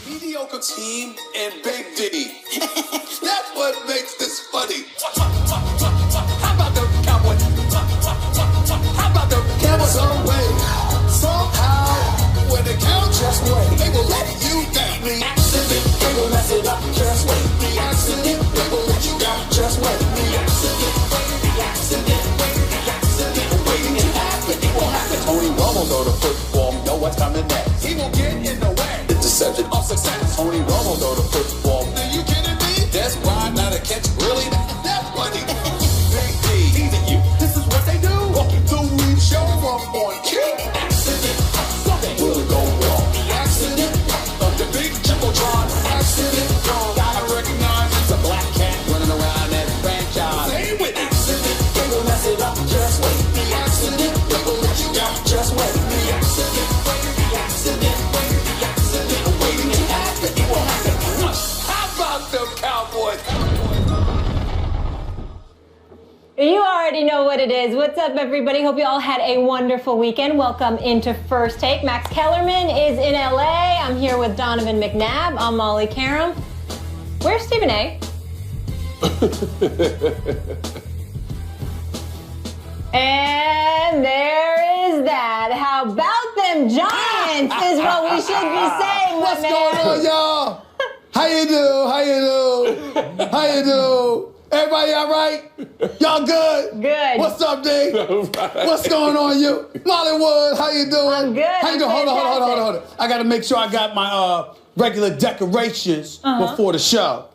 Mediocre team and Big D. That's what makes this funny. How about the Cowboys? How about the Cowboys? Some way, somehow, when they count, just wait. They will let you down. The accident, they will mess it up. Just wait. The accident, they will let you down. Just wait. The accident, waiting to happen. It will happen. Tony Romo throw the football. Know what's coming next. He will get in the way. The deception of success. Tony Romo throw the football. Are you kidding me? That's why not a catch. Really? That's funny. Big D, teasing you. This is what they do. Walking through we show up on cue. Accident, something will go wrong. The accident of the big jumbotron. Accident, gotta recognize it's a black cat running around that franchise. Same with accident, they will mess it up. Just wait. The accident, they will let you down. Just wait. The accident, waiting to happen. It will happen. How about them Cowboys? You already know what it is. What's up, everybody? Hope you all had a wonderful weekend. Welcome into First Take. Max Kellerman is in LA. I'm here with Donovan McNabb. I'm Molly Karam. Where's Stephen A? And there is that. How about them Giants is what we should be saying, What's going on, y'all? How you do? How you do? How you do? Everybody all right? Y'all good? Good. What's up, D? What's going on, you? Mollywood, how you doing? I'm good. How you doing? Hold on. I got to make sure I got my regular decorations before the show.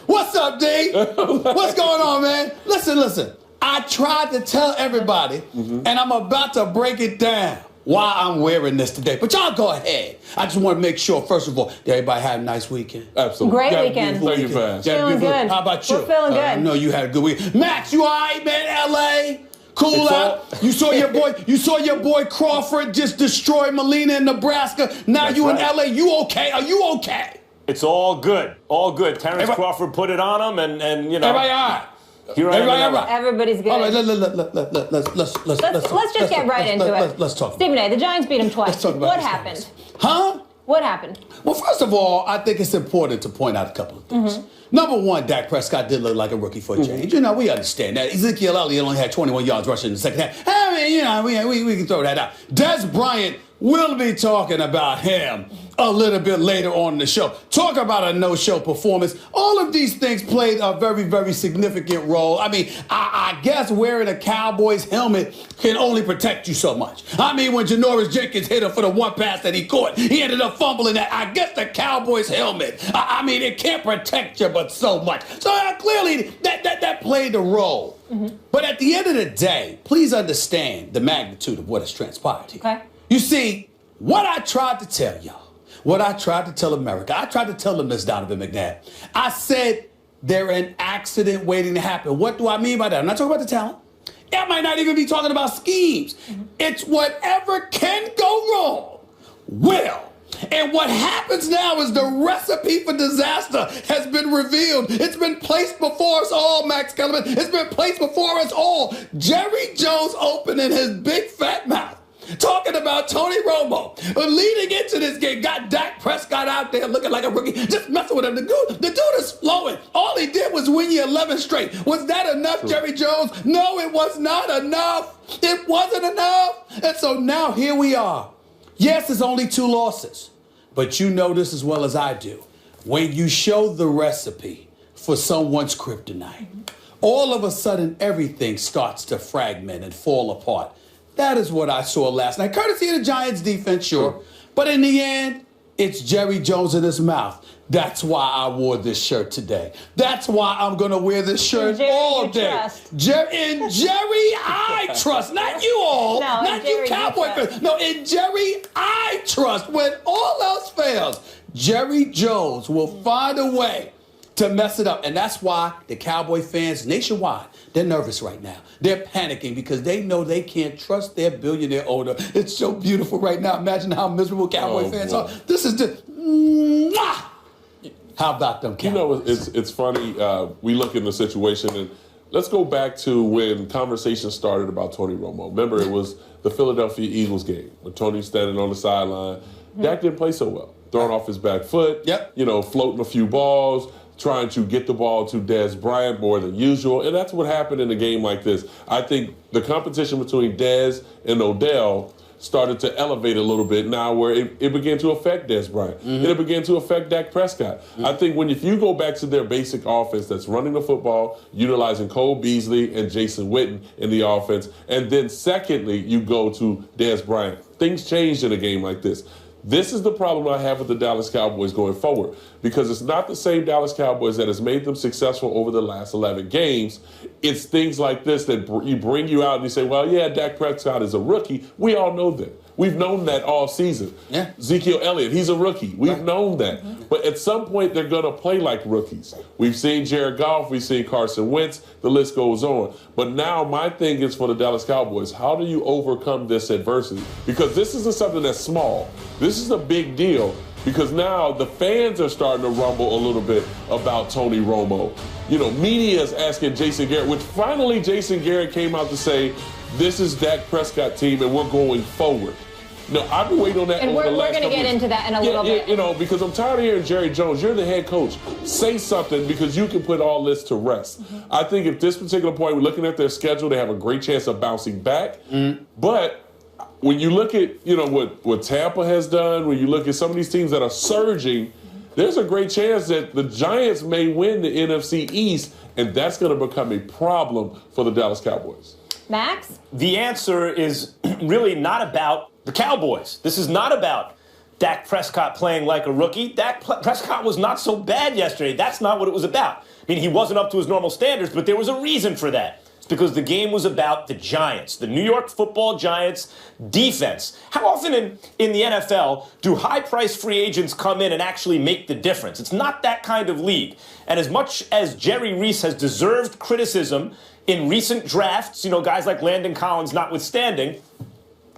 What's up, D? What's going on, man? Listen. I tried to tell everybody, and I'm about to break it down why I'm wearing this today. But y'all go ahead. I just want to make sure, first of all, did everybody have a nice weekend? Absolutely. Great weekend. Thank you, fans. Feeling good. How about you? We're feeling good. I know you had a good week. Max, you all right, man? LA? Cool out. You saw your boy Crawford just destroy Molina in Nebraska. Now That's you right. in LA. You okay? Are you okay? It's all good. All good. Terrence Crawford put it on him, and you know. Everybody all right? Here I am. Everybody all right? Everybody's good. All right, Let's just get right into it. Let's talk. Stephen A, the Giants beat him twice. Let's talk about What this, happened? guys. Huh? What happened? Well, first of all, I think it's important to point out a couple of things. Number one, Dak Prescott did look like a rookie for a change. You know, we understand that. Ezekiel Elliott only had 21 yards rushing in the second half. I mean, you know, we can throw that out. Des Bryant, we'll be talking about him a little bit later on in the show. Talk about a no-show performance. All of these things played a very, very significant role. I mean, I guess wearing a Cowboys helmet can only protect you so much. I mean, when Janoris Jenkins hit him for the one pass that he caught, he ended up fumbling that. I guess the Cowboys helmet, I mean, it can't protect you but so much. So clearly, that played a role. But at the end of the day, please understand the magnitude of what has transpired here. Okay. You see, what I tried to tell y'all, what I tried to tell America, I tried to tell them this, Donovan McNabb. I said they're an accident waiting to happen. What do I mean by that? I'm not talking about the talent. I might not even be talking about schemes. It's whatever can go wrong will. And what happens now is the recipe for disaster has been revealed. It's been placed before us all, Max Kellerman. It's been placed before us all. Jerry Jones opening his big fat mouth, talking about Tony Romo, leading into this game, got Dak Prescott out there looking like a rookie, just messing with him. The dude is flowing. All he did was win you 11 straight. Was that enough, Jerry Jones? No, it was not enough. It wasn't enough. And so now here we are. Yes, it's only 2 losses, but you know this as well as I do. When you show the recipe for someone's kryptonite, all of a sudden everything starts to fragment and fall apart. That is what I saw last night. Courtesy of the Giants defense, sure. But in the end, it's Jerry Jones in his mouth. That's why I wore this shirt today. That's why I'm going to wear this shirt all day. In Jerry, I trust. Not you all. No, not you Cowboy fans. No, in Jerry, I trust. When all else fails, Jerry Jones will find a way to mess it up. And that's why the Cowboy fans nationwide, they're nervous right now. They're panicking because they know they can't trust their billionaire owner. It's so beautiful right now. Imagine how miserable Cowboy fans are. This is just, mwah! How about them Cowboys? You know, it's funny. We look in the situation, and let's go back to when conversations started about Tony Romo. Remember, it was the Philadelphia Eagles game when Tony's standing on the sideline. Dak didn't play so well, throwing off his back foot, floating a few balls, trying to get the ball to Dez Bryant more than usual. And that's what happened in a game like this. I think the competition between Dez and Odell started to elevate a little bit now where it began to affect Dez Bryant. And it began to affect Dak Prescott. I think if you go back to their basic offense that's running the football, utilizing Cole Beasley and Jason Witten in the offense, and then secondly, you go to Dez Bryant. Things changed in a game like this. This is the problem I have with the Dallas Cowboys going forward, because it's not the same Dallas Cowboys that has made them successful over the last 11 games. It's things like this that you bring you out and you say, well, yeah, Dak Prescott is a rookie. We all know that. We've known that all season. Yeah. Ezekiel Elliott, he's a rookie. We've known that. But at some point, they're going to play like rookies. We've seen Jared Goff. We've seen Carson Wentz. The list goes on. But now my thing is for the Dallas Cowboys, how do you overcome this adversity? Because this isn't something that's small. This is a big deal because now the fans are starting to rumble a little bit about Tony Romo. Media is asking Jason Garrett, which finally Jason Garrett came out to say, this is Dak Prescott team and we're going forward. No, I've been waiting on that. And over the we're last going to get into that in a little bit. Because I'm tired of hearing Jerry Jones. You're the head coach. Say something because you can put all this to rest. I think at this particular point, we're looking at their schedule. They have a great chance of bouncing back. But when you look at what Tampa has done, when you look at some of these teams that are surging, there's a great chance that the Giants may win the NFC East, and that's going to become a problem for the Dallas Cowboys. Max? The answer is really not about the Cowboys. This is not about Dak Prescott playing like a rookie. Dak Prescott was not so bad yesterday. That's not what it was about. I mean, he wasn't up to his normal standards, but there was a reason for that. It's because the game was about the Giants, the New York Football Giants defense. How often in the NFL do high-priced free agents come in and actually make the difference? It's not that kind of league. And as much as Jerry Reese has deserved criticism in recent drafts, guys like Landon Collins notwithstanding,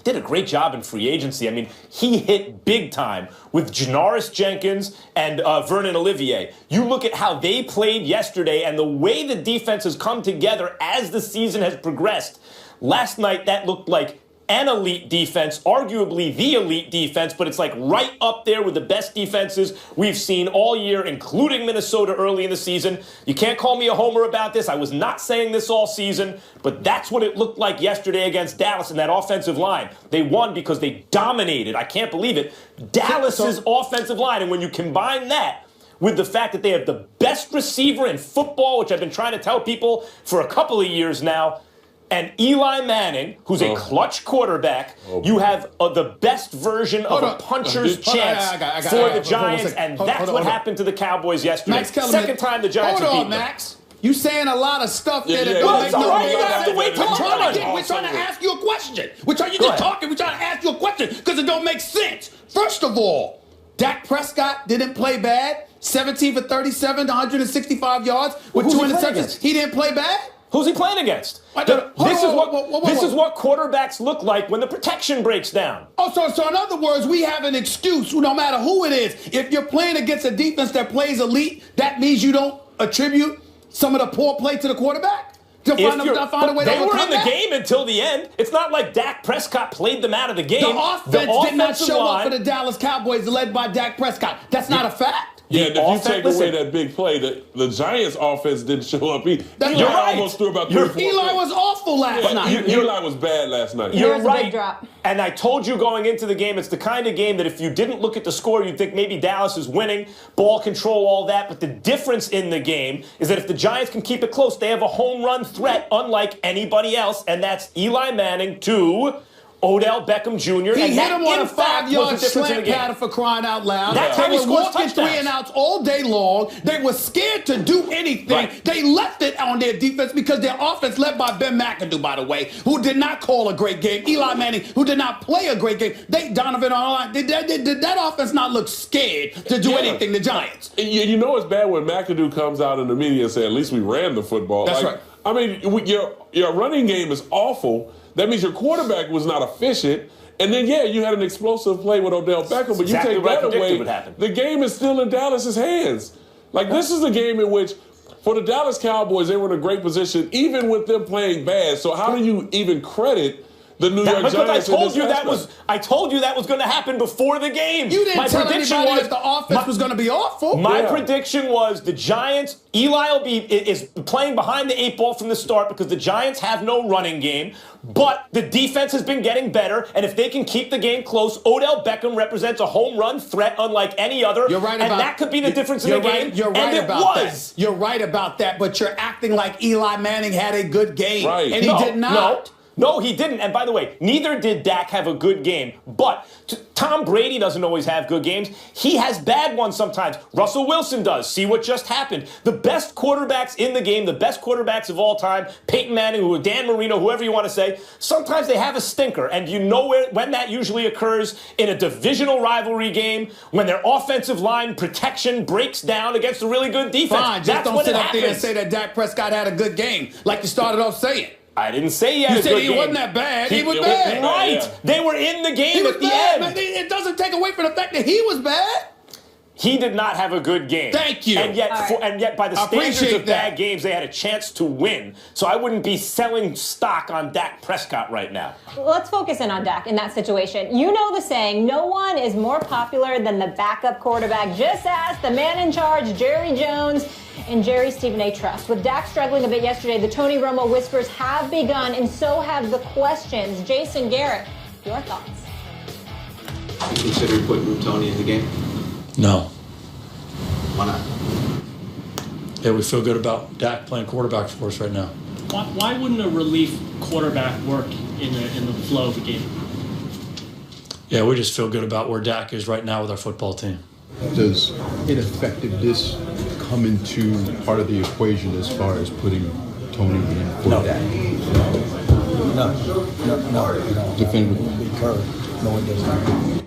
did a great job in free agency. I mean, he hit big time with Janoris Jenkins and Vernon Olivier. You look at how they played yesterday and the way the defense has come together as the season has progressed. Last night, that looked like an elite defense, arguably the elite defense, but it's like right up there with the best defenses we've seen all year, including Minnesota early in the season. You can't call me a homer about this. I was not saying this all season, but that's what it looked like yesterday against Dallas in that offensive line. They won because they dominated. I can't believe it. Dallas's offensive line, and when you combine that with the fact that they have the best receiver in football, which I've been trying to tell people for a couple of years now, and Eli Manning, who's a clutch quarterback, you have the best version of a puncher's chance for the Giants, and that's what happened to the Cowboys yesterday. Second time the Giants have beaten them. Max. You saying a lot of stuff there that don't make no sense. You don't have to wait till we're trying to ask you a question. We're trying to ask you a question because it don't make sense. First of all, Dak Prescott didn't play bad. 17 for 37, 165 yards with 2 interceptions. He didn't play bad? Who's he playing against? This is what quarterbacks look like when the protection breaks down. Oh, so in other words, we have an excuse, no matter who it is. If you're playing against a defense that plays elite, that means you don't attribute some of the poor play to the quarterback? They were in the game until the end. It's not like Dak Prescott played them out of the game. The offense did not show up for the Dallas Cowboys led by Dak Prescott. That's not a fact. Yeah, and if you take away that big play, the Giants' offense didn't show up either. You're right. Almost threw about 3 or 4 Eli was awful last night. Eli was bad last night. You're right. And I told you going into the game, it's the kind of game that if you didn't look at the score, you'd think maybe Dallas is winning, ball control, all that. But the difference in the game is that if the Giants can keep it close, they have a home run threat unlike anybody else, and that's Eli Manning to Odell Beckham Jr. He hit him on a 5-yard slant pattern for crying out loud. That's how he scores touchdowns. They were walking 3 and outs all day long. They were scared to do anything. Right. They left it on their defense because their offense, led by Ben McAdoo, by the way, who did not call a great game. Eli Manning, who did not play a great game. Donovan online. Did that offense not look scared to do anything? The Giants. You know it's bad when McAdoo comes out in the media and says, "At least we ran the football." That's right. I mean, your running game is awful. That means your quarterback was not efficient. And then, you had an explosive play with Odell Beckham, but you take that away, the game is still in Dallas's hands. Like, this is a game in which for the Dallas Cowboys, they were in a great position, even with them playing bad. So how do you even credit the New York Giants? Because I told you that was going to happen before the game. You didn't tell anybody that the offense was going to be awful. My prediction was the Giants, Eli is playing behind the 8 ball from the start because the Giants have no running game, but the defense has been getting better, and if they can keep the game close, Odell Beckham represents a home run threat unlike any other. You're right about, and that could be the difference in the game. You're right about that. You're right about that, but you're acting like Eli Manning had a good game, and he did not. No, he didn't. And by the way, neither did Dak have a good game. But Tom Brady doesn't always have good games. He has bad ones sometimes. Russell Wilson does. See what just happened. The best quarterbacks in the game, the best quarterbacks of all time, Peyton Manning, Dan Marino, whoever you want to say, sometimes they have a stinker. And you know when that usually occurs? In a divisional rivalry game, when their offensive line protection breaks down against a really good defense. Fine, just don't sit up there and say that Dak Prescott had a good game like you started off saying. I didn't say he had a good game. You said he wasn't that bad. He was bad. Right. Yeah. They were in the game at the end. But it doesn't take away from the fact that he was bad. He did not have a good game. Thank you. And yet, by the standards of bad games, they had a chance to win. So I wouldn't be selling stock on Dak Prescott right now. Let's focus in on Dak in that situation. You know the saying, no one is more popular than the backup quarterback. Just ask the man in charge, Jerry Jones, and Jerry Stephen A. Trust. With Dak struggling a bit yesterday, the Tony Romo whispers have begun, and so have the questions. Jason Garrett, your thoughts? You consider putting Tony in the game? No. Why not? Yeah, we feel good about Dak playing quarterback for us right now. Why wouldn't a relief quarterback work in the flow of the game? Yeah, we just feel good about where Dak is right now with our football team. Does ineffectiveness come into part of the equation as far as putting Tony in for Dak? No. Definitively. No, it does not.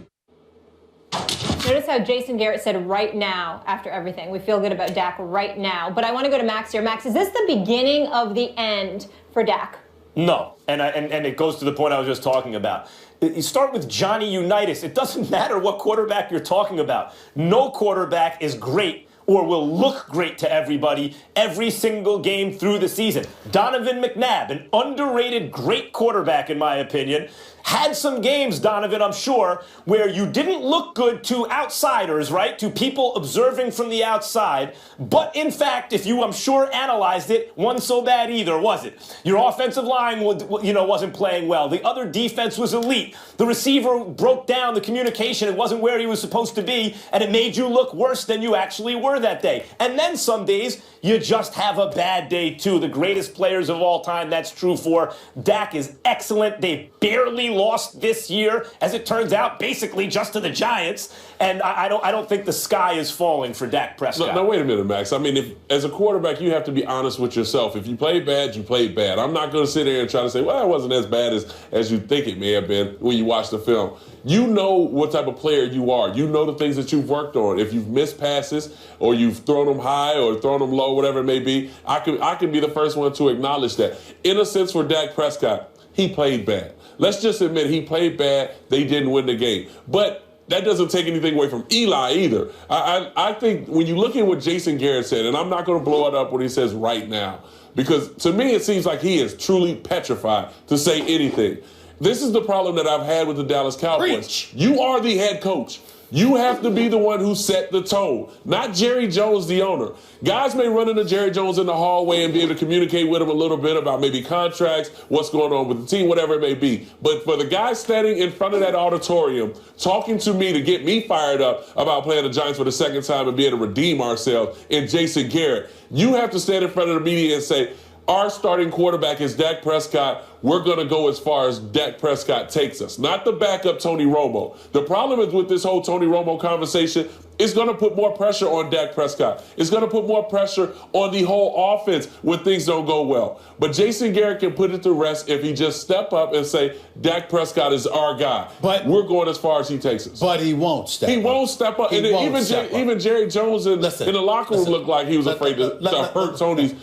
Notice how Jason Garrett said right now after everything. We feel good about Dak right now. But I want to go to Max here. Max, is this the beginning of the end for Dak? No. And it goes to the point I was just talking about. You start with Johnny Unitas. It doesn't matter what quarterback you're talking about. No quarterback is great or will look great to everybody every single game through the season. Donovan McNabb, an underrated great quarterback in my opinion, had some games, Donovan, I'm sure, where you didn't look good to outsiders, right? To people observing from the outside. But in fact, if you, I'm sure, analyzed it, wasn't so bad either, was it? Your offensive line, wasn't playing well. The other defense was elite. The receiver broke down the communication. It wasn't where he was supposed to be, and it made you look worse than you actually were that day. And then some days, you just have a bad day, too. The greatest players of all time, that's true for. Dak is excellent. They barely lost this year, as it turns out, basically just to the Giants. And I don't think the sky is falling for Dak Prescott. No, wait a minute, Max. I mean, as a quarterback, you have to be honest with yourself. If you played bad, you played bad. I'm not going to sit there and try to say, well, it wasn't as bad as you think it may have been when you watch the film. You know what type of player you are. You know the things that you've worked on. If you've missed passes or you've thrown them high or thrown them low, whatever it may be, I can be the first one to acknowledge that. In a sense, for Dak Prescott, he played bad. Let's just admit he played bad. They didn't win the game. But that doesn't take anything away from Eli either. I think when you look at what Jason Garrett said, and I'm not going to blow it up when he says right now, because to me it seems like he is truly petrified to say anything. This is the problem that I've had with the Dallas Cowboys. Preach. You are the head coach. You have to be the one who set the tone, not Jerry Jones, the owner. Guys may run into Jerry Jones in the hallway and be able to communicate with him a little bit about maybe contracts, what's going on with the team, whatever it may be. But for the guy standing in front of that auditorium, talking to me to get me fired up about playing the Giants for the second time and being able to redeem ourselves, and Jason Garrett, you have to stand in front of the media and say, our starting quarterback is Dak Prescott. We're going to go as far as Dak Prescott takes us, not the backup Tony Romo. The problem is with this whole Tony Romo conversation, it's going to put more pressure on Dak Prescott. It's going to put more pressure on the whole offense when things don't go well. But Jason Garrett can put it to rest if he just step up and say, Dak Prescott is our guy. But we're going as far as he takes us. But he won't step up. He won't step up. And even Jerry Jones in the locker room looked like he was afraid to hurt Tony's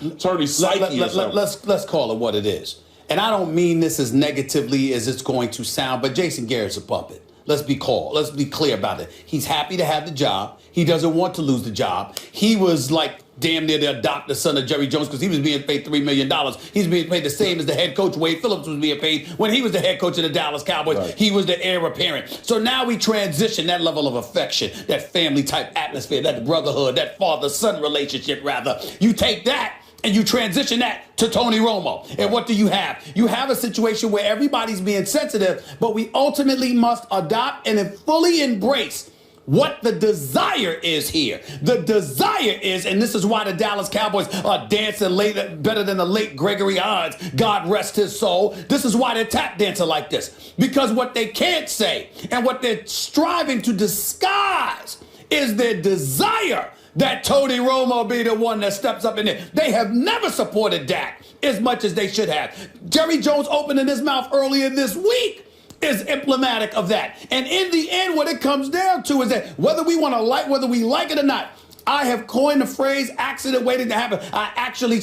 psyche or something. Let's call it what it is. And I don't mean this as negatively as it's going to sound, but Jason Garrett's a puppet. Let's be clear about it. He's happy to have the job. He doesn't want to lose the job. He was like damn near the adopted son of Jerry Jones because he was being paid $3 million. He's being paid the same as the head coach Wade Phillips was being paid when he was the head coach of the Dallas Cowboys. Right. He was the heir apparent. So now we transition that level of affection, that family type atmosphere, that brotherhood, that father-son relationship rather. You take that and you transition that to Tony Romo. And what do you have? You have a situation where everybody's being sensitive, but we ultimately must adopt and fully embrace what the desire is here. The desire is, and this is why the Dallas Cowboys are dancing better than the late Gregory Hines, God rest his soul. This is why they're tap dancing like this. Because what they can't say and what they're striving to disguise is their desire that Tony Romo be the one that steps up in there. They have never supported Dak as much as they should have. Jerry Jones opening his mouth earlier this week is emblematic of that. And in the end, what it comes down to is that whether we like it or not, I have coined the phrase accident waiting to happen. I actually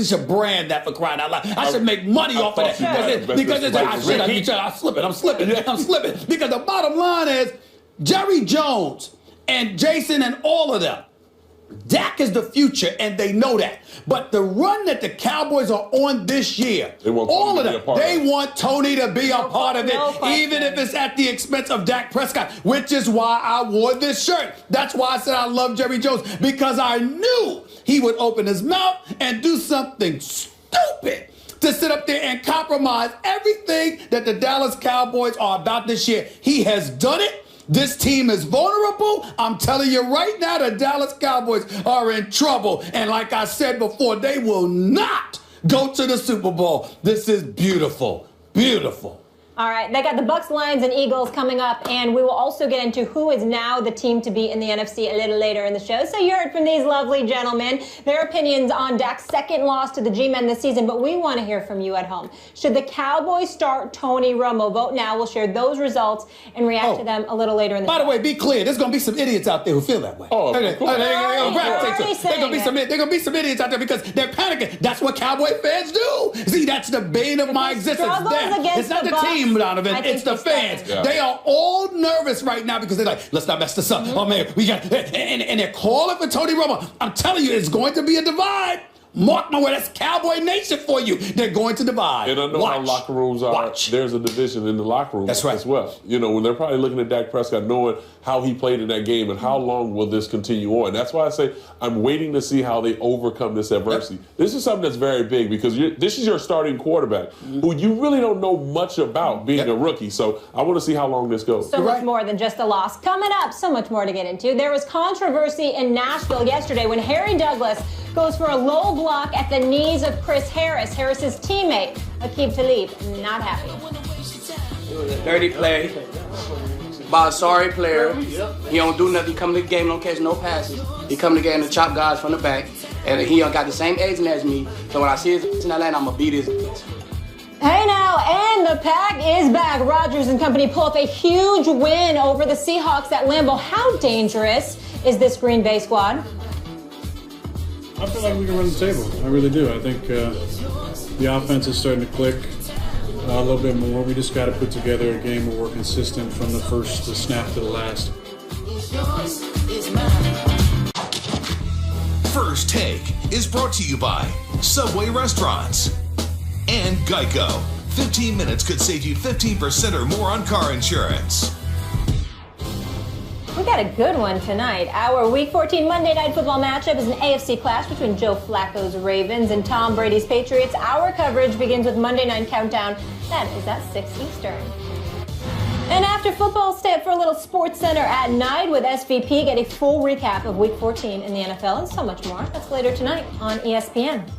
should brand that for crying out loud. I should make money off of that. I'm slipping. Because the bottom line is Jerry Jones and Jason and all of them, Dak is the future, and they know that. But the run that the Cowboys are on this year, all of them, they want Tony to be a part of it, even if it's at the expense of Dak Prescott, which is why I wore this shirt. That's why I said I love Jerry Jones, because I knew he would open his mouth and do something stupid to sit up there and compromise everything that the Dallas Cowboys are about this year. He has done it. This team is vulnerable. I'm telling you right now, the Dallas Cowboys are in trouble. And like I said before, they will not go to the Super Bowl. This is beautiful, beautiful. All right, they got the Bucs, Lions, and Eagles coming up, and we will also get into who is now the team to beat in the NFC a little later in the show. So you heard from these lovely gentlemen, their opinions on Dak's second loss to the G-Men this season, but we want to hear from you at home. Should the Cowboys start Tony Romo? Vote now. We'll share those results and react to them a little later in the show. By the way, be clear, there's going to be some idiots out there who feel that way. There's going to be some idiots out there because they're panicking. That's what Cowboy fans do. See, that's the bane of my existence. It's not the team, Donovan, it's the fans. Yeah. They are all nervous right now because they're like, let's not mess this up. Oh man, we got, and they're calling for Tony Romo. I'm telling you, it's going to be a divide. Mark my word, that's Cowboy Nation for you. They're going to divide. And I know how locker rooms are. There's a division in the locker room as well. You know, when they're probably looking at Dak Prescott, knowing how he played in that game and how long will this continue on. That's why I say I'm waiting to see how they overcome this adversity. This is something that's very big because this is your starting quarterback who you really don't know much about being a rookie. So I want to see how long this goes. So much more than just a loss. Coming up, so much more to get into. There was controversy in Nashville yesterday when Harry Douglas goes for a low block at the knees of Chris Harris, Harris's teammate, Aqib Talib. Not happy. It was a dirty play by a sorry player. He don't do nothing. He come to the game, don't catch no passes. He come to the game to chop guys from the back. And he got the same agent as me. So when I see his in that lane, I'm going to beat his bitch. Hey now, and the pack is back. Rodgers and company pull up a huge win over the Seahawks at Lambeau. How dangerous is this Green Bay squad? I feel like we can run the table. I really do. I think the offense is starting to click a little bit more. We just got to put together a game where we're consistent from the first snap to the last. First Take is brought to you by Subway Restaurants and Geico. 15 minutes could save you 15% or more on car insurance. We got a good one tonight. Our Week 14 Monday Night Football matchup is an AFC clash between Joe Flacco's Ravens and Tom Brady's Patriots. Our coverage begins with Monday Night Countdown. That is at 6 Eastern. And after football, stay up for a little Sports Center at night with SVP. Get a full recap of Week 14 in the NFL and so much more. That's later tonight on ESPN.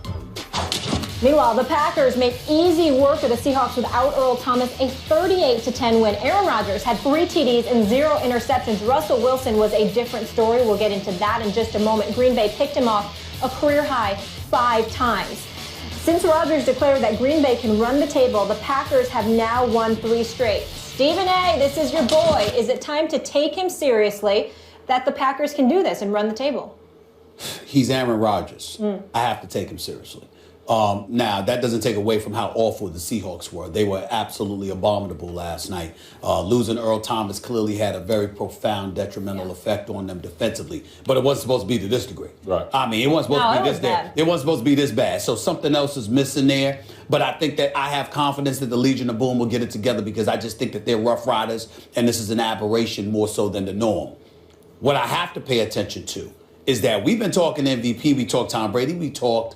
Meanwhile, the Packers make easy work of the Seahawks without Earl Thomas, a 38-10 win. Aaron Rodgers had 3 TDs and 0 interceptions. Russell Wilson was a different story. We'll get into that in just a moment. Green Bay picked him off a career high 5 times. Since Rodgers declared that Green Bay can run the table, the Packers have now won 3 straight. Stephen A., this is your boy. Is it time to take him seriously that the Packers can do this and run the table? He's Aaron Rodgers. I have to take him seriously. Now, that doesn't take away from how awful the Seahawks were. They were absolutely abominable last night. Losing Earl Thomas clearly had a very profound detrimental effect on them defensively. But it wasn't supposed to be to this degree. Right. I mean, it wasn't supposed to be this bad. It wasn't supposed to be this bad. So something else is missing there. But I think that I have confidence that the Legion of Boom will get it together because I just think that they're Rough Riders, and this is an aberration more so than the norm. What I have to pay attention to is that we've been talking MVP, we talked Tom Brady, we talked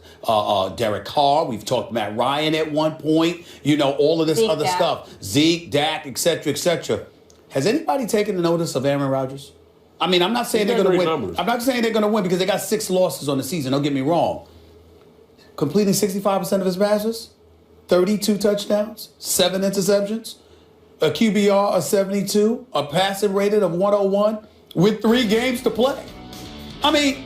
Derek Carr, we've talked Matt Ryan at one point, all of this other stuff. Zeke, Dak, et cetera. Has anybody taken notice of Aaron Rodgers? I mean, I'm not saying they're going to win. Numbers. I'm not saying they're going to win because they got 6 losses on the season, don't get me wrong. Completing 65% of his passes, 32 touchdowns, 7 interceptions, a QBR of 72, a passing rating of 101 with 3 games to play. I mean,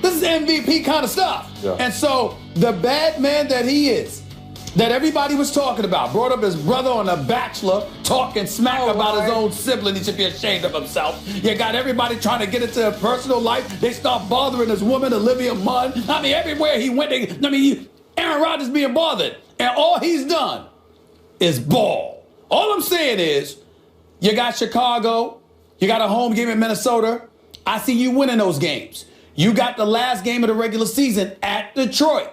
this is MVP kind of stuff. Yeah. And so the bad man that he is, that everybody was talking about, brought up his brother on The Bachelor, talking smack about his own sibling. He should be ashamed of himself. You got everybody trying to get into their personal life. They start bothering his woman, Olivia Munn. I mean, everywhere he went, Aaron Rodgers being bothered. And all he's done is ball. All I'm saying is, you got Chicago, you got a home game in Minnesota. I see you winning those games. You got the last game of the regular season at Detroit,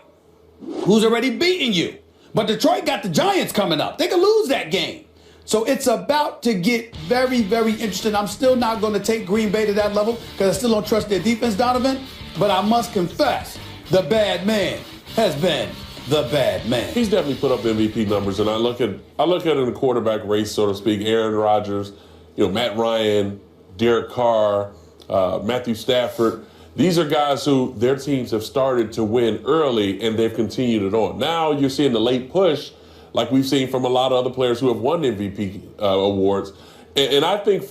who's already beaten you. But Detroit got the Giants coming up. They could lose that game. So it's about to get very, very interesting. I'm still not going to take Green Bay to that level because I still don't trust their defense, Donovan. But I must confess, the bad man has been the bad man. He's definitely put up MVP numbers, and I look at it in the quarterback race, so to speak. Aaron Rodgers, Matt Ryan, Derek Carr, Matthew Stafford. These are guys who their teams have started to win early and they've continued it on. Now you're seeing the late push like we've seen from a lot of other players who have won MVP awards. And I think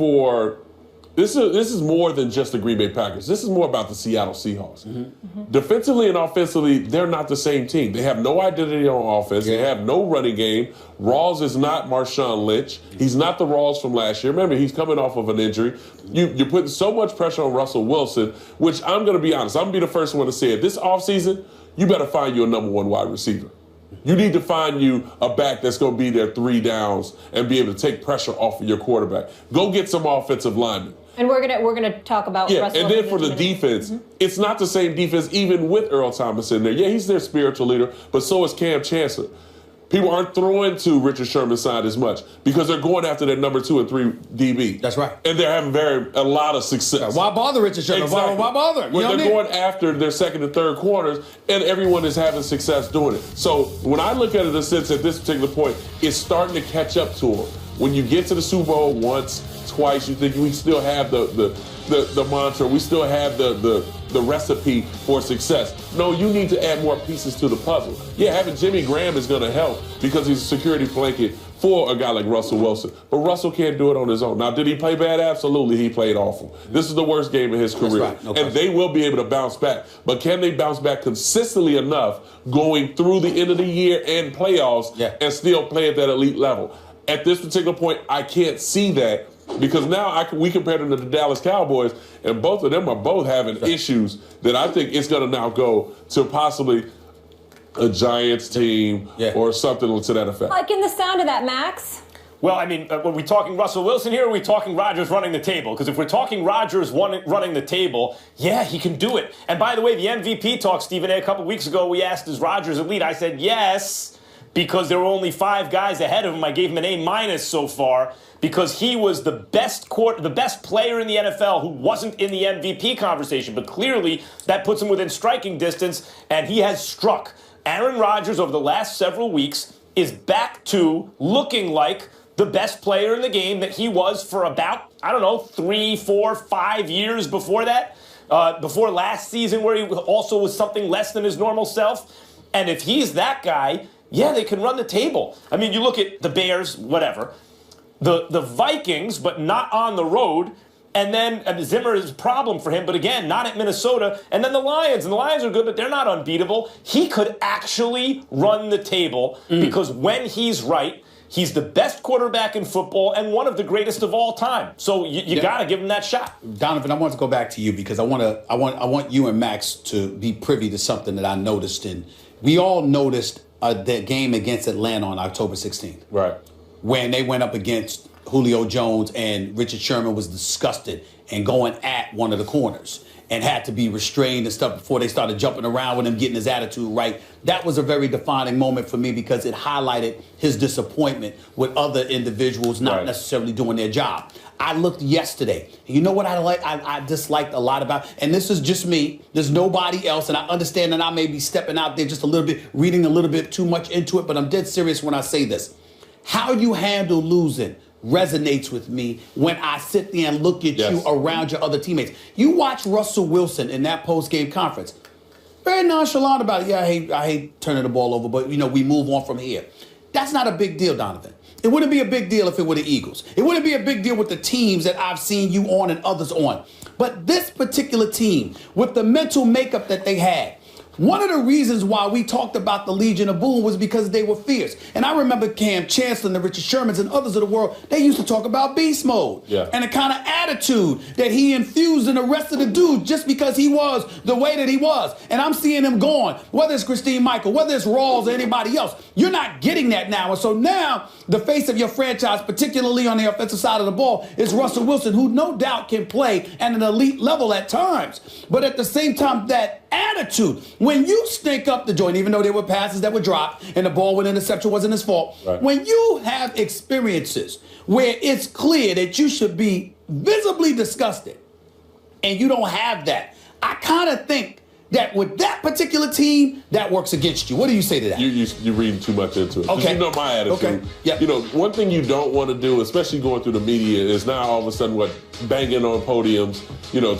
this is more than just the Green Bay Packers. This is more about the Seattle Seahawks. Defensively and offensively, they're not the same team. They have no identity on offense. They have no running game. Rawls is not Marshawn Lynch. He's not the Rawls from last year. Remember, he's coming off of an injury. You're putting so much pressure on Russell Wilson, which I'm going to be honest, I'm going to be the first one to say it. This offseason, you better find you a number 1 wide receiver. You need to find you a back that's going to be there 3 downs and be able to take pressure off of your quarterback. Go get some offensive linemen. And we're gonna talk about Russell. And then for the defense, it's not the same defense even with Earl Thomas in there. Yeah, he's their spiritual leader, but so is Cam Chancellor. People aren't throwing to Richard Sherman's side as much because they're going after their number 2 and 3 DB. That's right. And they're having a lot of success. Why bother Richard Sherman? Exactly. Why bother? When they're going after their second and third corners, and everyone is having success doing it. So when I look at it in the sense at this particular point, it's starting to catch up to them. When you get to the Super Bowl once, twice, you think we still have the mantra, we still have the recipe for success. No, you need to add more pieces to the puzzle. Yeah, having Jimmy Graham is going to help because he's a security blanket for a guy like Russell Wilson. But Russell can't do it on his own. Now, did he play bad? Absolutely, he played awful. This is the worst game of his career. Right. No and they will be able to bounce back. But can they bounce back consistently enough going through the end of the year and playoffs and still play at that elite level? At this particular point, I can't see that because now we compare them to the Dallas Cowboys, and both of them are having issues that I think it's going to now go to possibly a Giants team or something to that effect. Liking the sound of that, Max. Well, I mean, are we talking Russell Wilson here, or are we talking Rodgers running the table? Because if we're talking Rodgers running the table, yeah, he can do it. And by the way, the MVP talk, Stephen A., a couple weeks ago, we asked, is Rodgers elite? I said yes, because there were only 5 guys ahead of him. I gave him an A- so far because he was the best player in the NFL who wasn't in the MVP conversation. But clearly, that puts him within striking distance, and he has struck. Aaron Rodgers, over the last several weeks, is back to looking like the best player in the game that he was for about, 3, 4, 5 years before that. Before last season, where he also was something less than his normal self. And if he's that guy, yeah, they can run the table. I mean, you look at the Bears, whatever. The Vikings, but not on the road. And then Zimmer is a problem for him, but again, not at Minnesota. And then the Lions. And the Lions are good, but they're not unbeatable. He could actually run the table because when he's right, he's the best quarterback in football and one of the greatest of all time. So you got to give him that shot. Donovan, I want to go back to you because I want you and Max to be privy to something that I noticed in We all noticed the game against Atlanta on October 16th. Right. When they went up against Julio Jones and Richard Sherman was disgusted and going at one of the corners and had to be restrained and stuff before they started jumping around with him, getting his attitude right. That was a very defining moment for me because it highlighted his disappointment with other individuals not necessarily doing their job. I looked yesterday. You know what I disliked a lot about, and this is just me. There's nobody else, and I understand that I may be stepping out there just a little bit, reading a little bit too much into it, but I'm dead serious when I say this. How you handle losing resonates with me when I sit there and look at you around your other teammates. You watch Russell Wilson in that post-game conference. Very nonchalant about it. Yeah, I hate turning the ball over, but, we move on from here. That's not a big deal, Donovan. It wouldn't be a big deal if it were the Eagles. It wouldn't be a big deal with the teams that I've seen you on and others on. But this particular team, with the mental makeup that they had, one of the reasons why we talked about the Legion of Boom was because they were fierce. And I remember Cam Chancellor, the Richard Shermans, and others of the world, they used to talk about beast mode. Yeah. And the kind of attitude that he infused in the rest of the dudes just because he was the way that he was. And I'm seeing him gone, whether it's Christine Michael, whether it's Rawls or anybody else. You're not getting that now. And so now the face of your franchise, particularly on the offensive side of the ball, is Russell Wilson, who no doubt can play at an elite level at times. But at the same time, that attitude, when you stink up the joint, even though there were passes that were dropped and the ball with interception wasn't his fault, when you have experiences where it's clear that you should be visibly disgusted and you don't have that, I kind of think that with that particular team, that works against you. What do you say to that? You're reading too much into it. Okay. You know my attitude. Okay. Yep. One thing you don't want to do, especially going through the media, is now all of a sudden banging on podiums,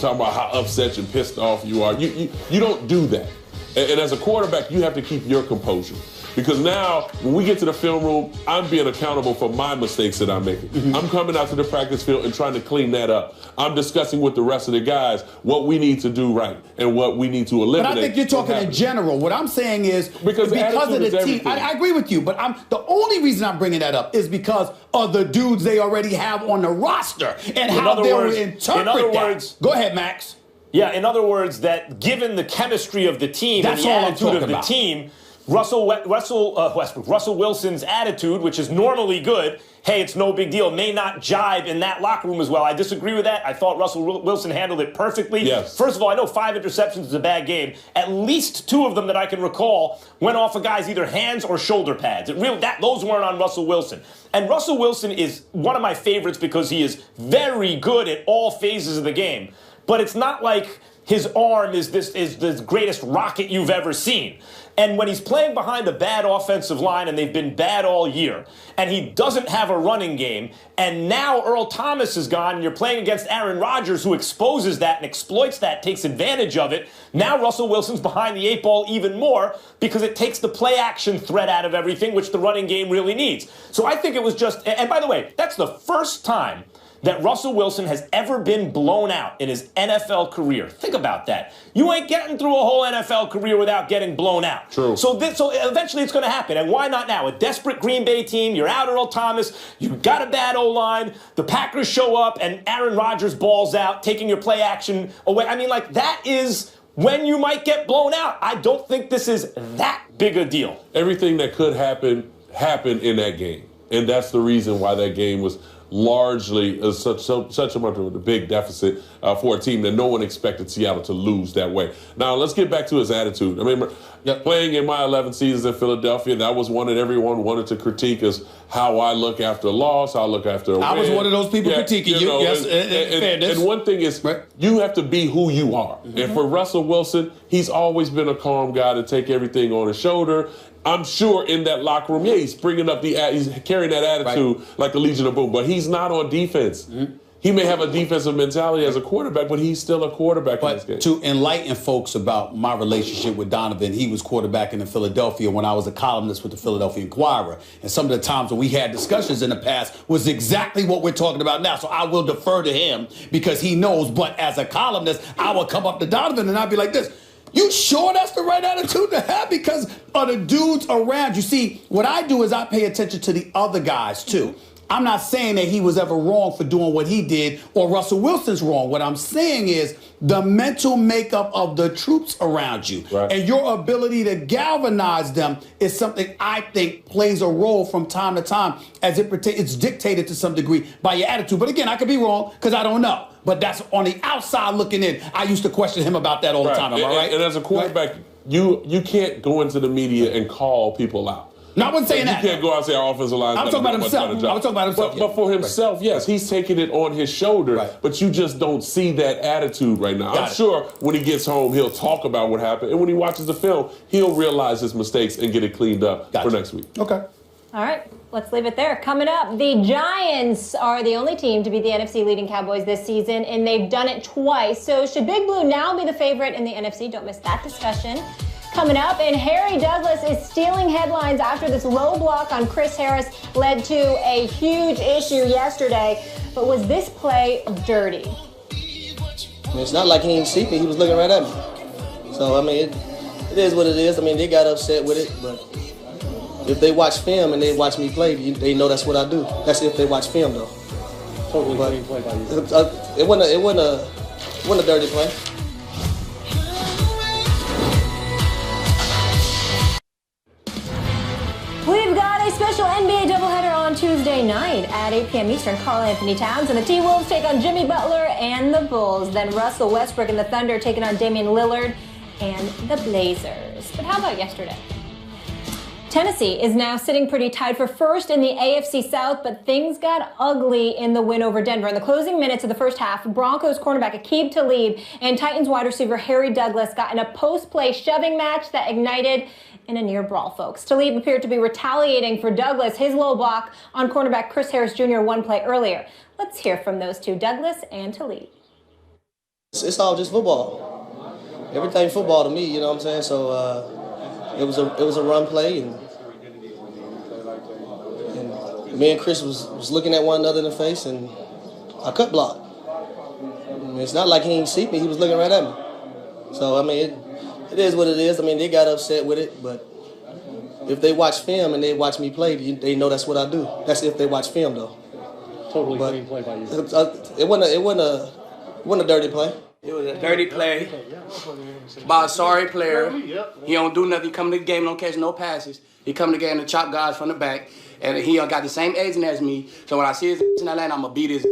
talking about how upset and pissed off you are. You don't do that. And as a quarterback, you have to keep your composure. Because now, when we get to the film room, I'm being accountable for my mistakes that I'm making. Mm-hmm. I'm coming out to the practice field and trying to clean that up. I'm discussing with the rest of the guys what we need to do right and what we need to eliminate. But I think you're talking in general. What I'm saying is because of the team. I agree with you, but the only reason I'm bringing that up is because of the dudes they already have on the roster and how they will interpret that. Go ahead, Max. Yeah, in other words, that given the chemistry of the team and the attitude of the team, Russell Wilson's attitude, which is normally good, hey, it's no big deal, may not jibe in that locker room as well. I disagree with that. I thought Russell Wilson handled it perfectly. Yes. First of all, I know 5 interceptions is a bad game. At least 2 of them that I can recall went off a guy's either hands or shoulder pads. Those weren't on Russell Wilson. And Russell Wilson is one of my favorites because he is very good at all phases of the game. But it's not like his arm is the greatest rocket you've ever seen. And when he's playing behind a bad offensive line, and they've been bad all year, and he doesn't have a running game, and now Earl Thomas is gone, and you're playing against Aaron Rodgers, who exposes that and exploits that, takes advantage of it, now Russell Wilson's behind the 8 ball even more because it takes the play-action threat out of everything, which the running game really needs. So I think it was just, and by the way, that's the first time that Russell Wilson has ever been blown out in his NFL career. Think about that. You ain't getting through a whole NFL career without getting blown out. True. So eventually it's going to happen. And why not now? A desperate Green Bay team, you're out Earl Thomas, you've got a bad O-line, the Packers show up, and Aaron Rodgers balls out, taking your play action away. I mean, that is when you might get blown out. I don't think this is that big a deal. Everything that could happen happened in that game. And that's the reason why that game was largely such a much of a big deficit for a team that no one expected Seattle to lose that way. Now, let's get back to his attitude. I remember playing in my 11 seasons in Philadelphia, that was one that everyone wanted to critique as how I look after a loss, how I look after a win. I was one of those people critiquing you. Yes, and one thing is, you have to be who you are. Mm-hmm. And for Russell Wilson, he's always been a calm guy to take everything on his shoulder. I'm sure in that locker room, he's bringing up he's carrying that attitude like the Legion of Boom, but he's not on defense. Mm-hmm. He may have a defensive mentality as a quarterback, but he's still a quarterback in this game. To enlighten folks about my relationship with Donovan, he was quarterbacking in Philadelphia when I was a columnist with the Philadelphia Inquirer. And some of the times when we had discussions in the past was exactly what we're talking about now. So I will defer to him because he knows. But as a columnist, I will come up to Donovan and I'll be like this. You sure that's the right attitude to have? Because of the dudes around you. See, what I do is I pay attention to the other guys, too. I'm not saying that he was ever wrong for doing what he did or Russell Wilson's wrong. What I'm saying is the mental makeup of the troops around you and your ability to galvanize them is something I think plays a role from time to time as it's dictated to some degree by your attitude. But again, I could be wrong because I don't know. But that's on the outside looking in. I used to question him about that all the time. Am I right? And as a quarterback, you can't go into the media and call people out. No, I wasn't saying that. You can't go out and say our offensive line. I'm talking about himself. I'm talking about himself. But for himself, yes, he's taking it on his shoulder. But you just don't see that attitude right now. I'm sure when he gets home, he'll talk about what happened. And when he watches the film, he'll realize his mistakes and get it cleaned up for next week. Okay. All right, let's leave it there. Coming up, the Giants are the only team to beat the NFC leading Cowboys this season, and they've done it twice. So should Big Blue now be the favorite in the NFC? Don't miss that discussion. Coming up, and Harry Douglas is stealing headlines after this low block on Chris Harris led to a huge issue yesterday. But was this play dirty? It's not like he didn't see me. He was looking right at me. So, I mean, it is what it is. I mean, they got upset with it, but if they watch film and they watch me play, they know that's what I do. That's if they watch film, though. Totally clean play by you. It wasn't a dirty play. We've got a special NBA doubleheader on Tuesday night at 8 p.m. Eastern. Karl Anthony Towns and the T-Wolves take on Jimmy Butler and the Bulls. Then Russell Westbrook and the Thunder taking on Damian Lillard and the Blazers. But how about yesterday? Tennessee is now sitting pretty tight for first in the AFC South, but things got ugly in the win over Denver. In the closing minutes of the first half, Broncos cornerback Aqib Talib and Titans wide receiver Harry Douglas got in a post-play shoving match that ignited in a near brawl, folks. Talib appeared to be retaliating for Douglas, his low block on cornerback Chris Harris Jr. one play earlier. Let's hear from those two, Douglas and Talib. It's all just football. Everything football to me, you know what I'm saying? So it was a run play, and me and Chris was looking at one another in the face, and I cut block. It's not like he didn't see me. He was looking right at me. So, I mean, it is what it is. I mean, they got upset with it, but if they watch film and they watch me play, they know that's what I do. That's if they watch film, though. Totally clean play by you. It wasn't a dirty play. It was a dirty play by a sorry player. He don't do nothing. He come to the game, don't catch no passes. He come to the game to chop guys from the back, and he got the same agent as me. So when I see his in Atlanta, I'm gonna beat his.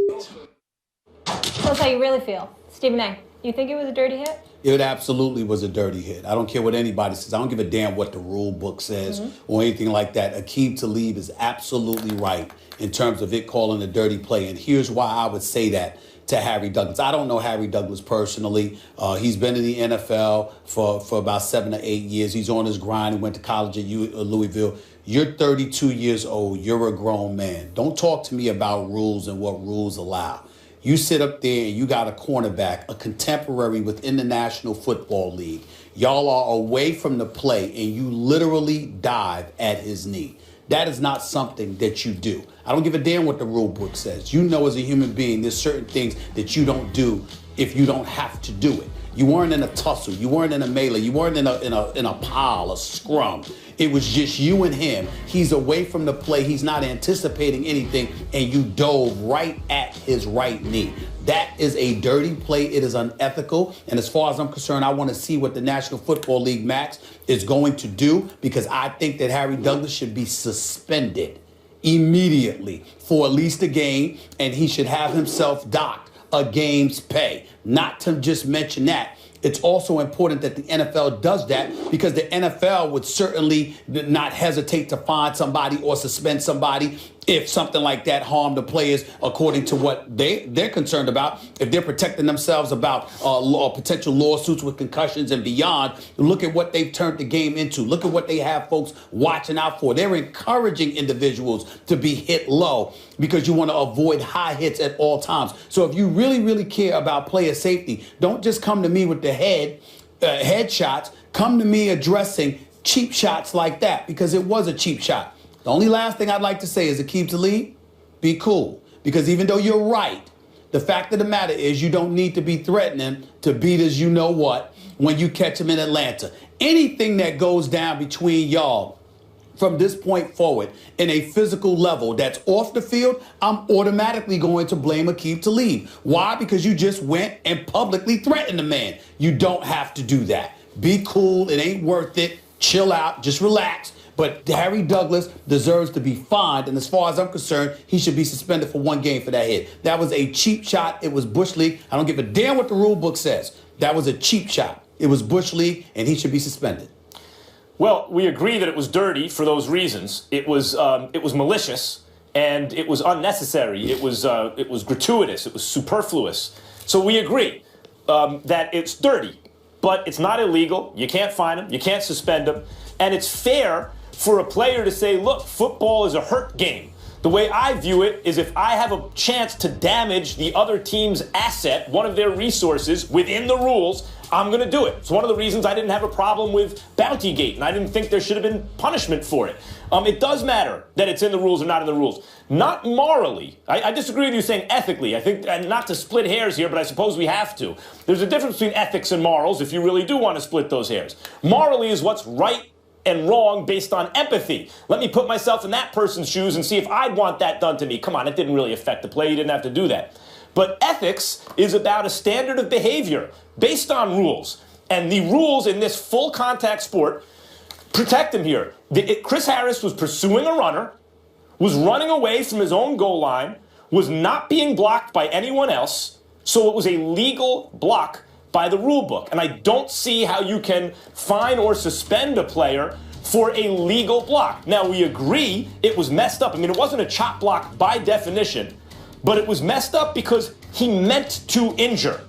Tell us how you really feel, Stephen A. You think it was a dirty hit? It absolutely was a dirty hit. I don't care what anybody says. I don't give a damn what the rule book says or anything like that. Aqib Talib is absolutely right in terms of it calling a dirty play. And here's why I would say that to Harry Douglas. I don't know Harry Douglas personally. He's been in the NFL for about 7 or 8 years. He's on his grind. He went to college at Louisville. You're 32 years old. You're a grown man. Don't talk to me about rules and what rules allow. You sit up there and you got a cornerback, a contemporary within the National Football League. Y'all are away from the play and you literally dive at his knee. That is not something that you do. I don't give a damn what the rule book says. You know, as a human being, there's certain things that you don't do if you don't have to do it. You weren't in a tussle. You weren't in a melee. You weren't in a pile, a scrum. It was just you and him. He's away from the play. He's not anticipating anything, and you dove right at his right knee. That is a dirty play. It is unethical. And as far as I'm concerned, I want to see what the National Football League, Max, is going to do, because I think that Harry Douglas should be suspended immediately for at least a game, and he should have himself docked a game's pay. Not to just mention that, it's also important that the NFL does that, because the NFL would certainly not hesitate to fine somebody or suspend somebody if something like that harmed the players according to what they're concerned about. If they're protecting themselves about potential lawsuits with concussions and beyond, look at what they've turned the game into. Look at what they have folks watching out for. They're encouraging individuals to be hit low because you want to avoid high hits at all times. So if you really, really care about player safety, don't just come to me with the head shots. Come to me addressing cheap shots like that, because it was a cheap shot. The only last thing I'd like to say is Aqib Talib, be cool. Because even though you're right, the fact of the matter is you don't need to be threatening to beat as you know what when you catch him in Atlanta. Anything that goes down between y'all from this point forward in a physical level that's off the field, I'm automatically going to blame Aqib Talib. Why? Because you just went and publicly threatened the man. You don't have to do that. Be cool. It ain't worth it. Chill out. Just relax. But Harry Douglas deserves to be fined, and as far as I'm concerned, he should be suspended for 1 game for that hit. That was a cheap shot. It was Bush League. I don't give a damn what the rule book says. That was a cheap shot. It was Bush League, and he should be suspended. Well, we agree that it was dirty for those reasons. It was malicious, and it was unnecessary. It was gratuitous. It was superfluous. So we agree that it's dirty, but it's not illegal. You can't fine him. You can't suspend him. And it's fair for a player to say, look, football is a hurt game. The way I view it is if I have a chance to damage the other team's asset, one of their resources, within the rules, I'm going to do it. It's one of the reasons I didn't have a problem with Bountygate, and I didn't think there should have been punishment for it. It does matter that it's in the rules or not in the rules. Not morally. I disagree with you saying ethically. I think, and not to split hairs here, but I suppose we have to. There's a difference between ethics and morals if you really do want to split those hairs. Morally is what's right and wrong based on empathy. Let me put myself in that person's shoes and see if I'd want that done to me. Come on, it didn't really affect the play. You didn't have to do that. But ethics is about a standard of behavior based on rules. And the rules in this full contact sport protect him here. Chris Harris was pursuing a runner, was running away from his own goal line, was not being blocked by anyone else, so it was a legal block by the rule book. And I don't see how you can fine or suspend a player for a legal block. Now, we agree it was messed up. I mean, it wasn't a chop block by definition, but it was messed up because he meant to injure.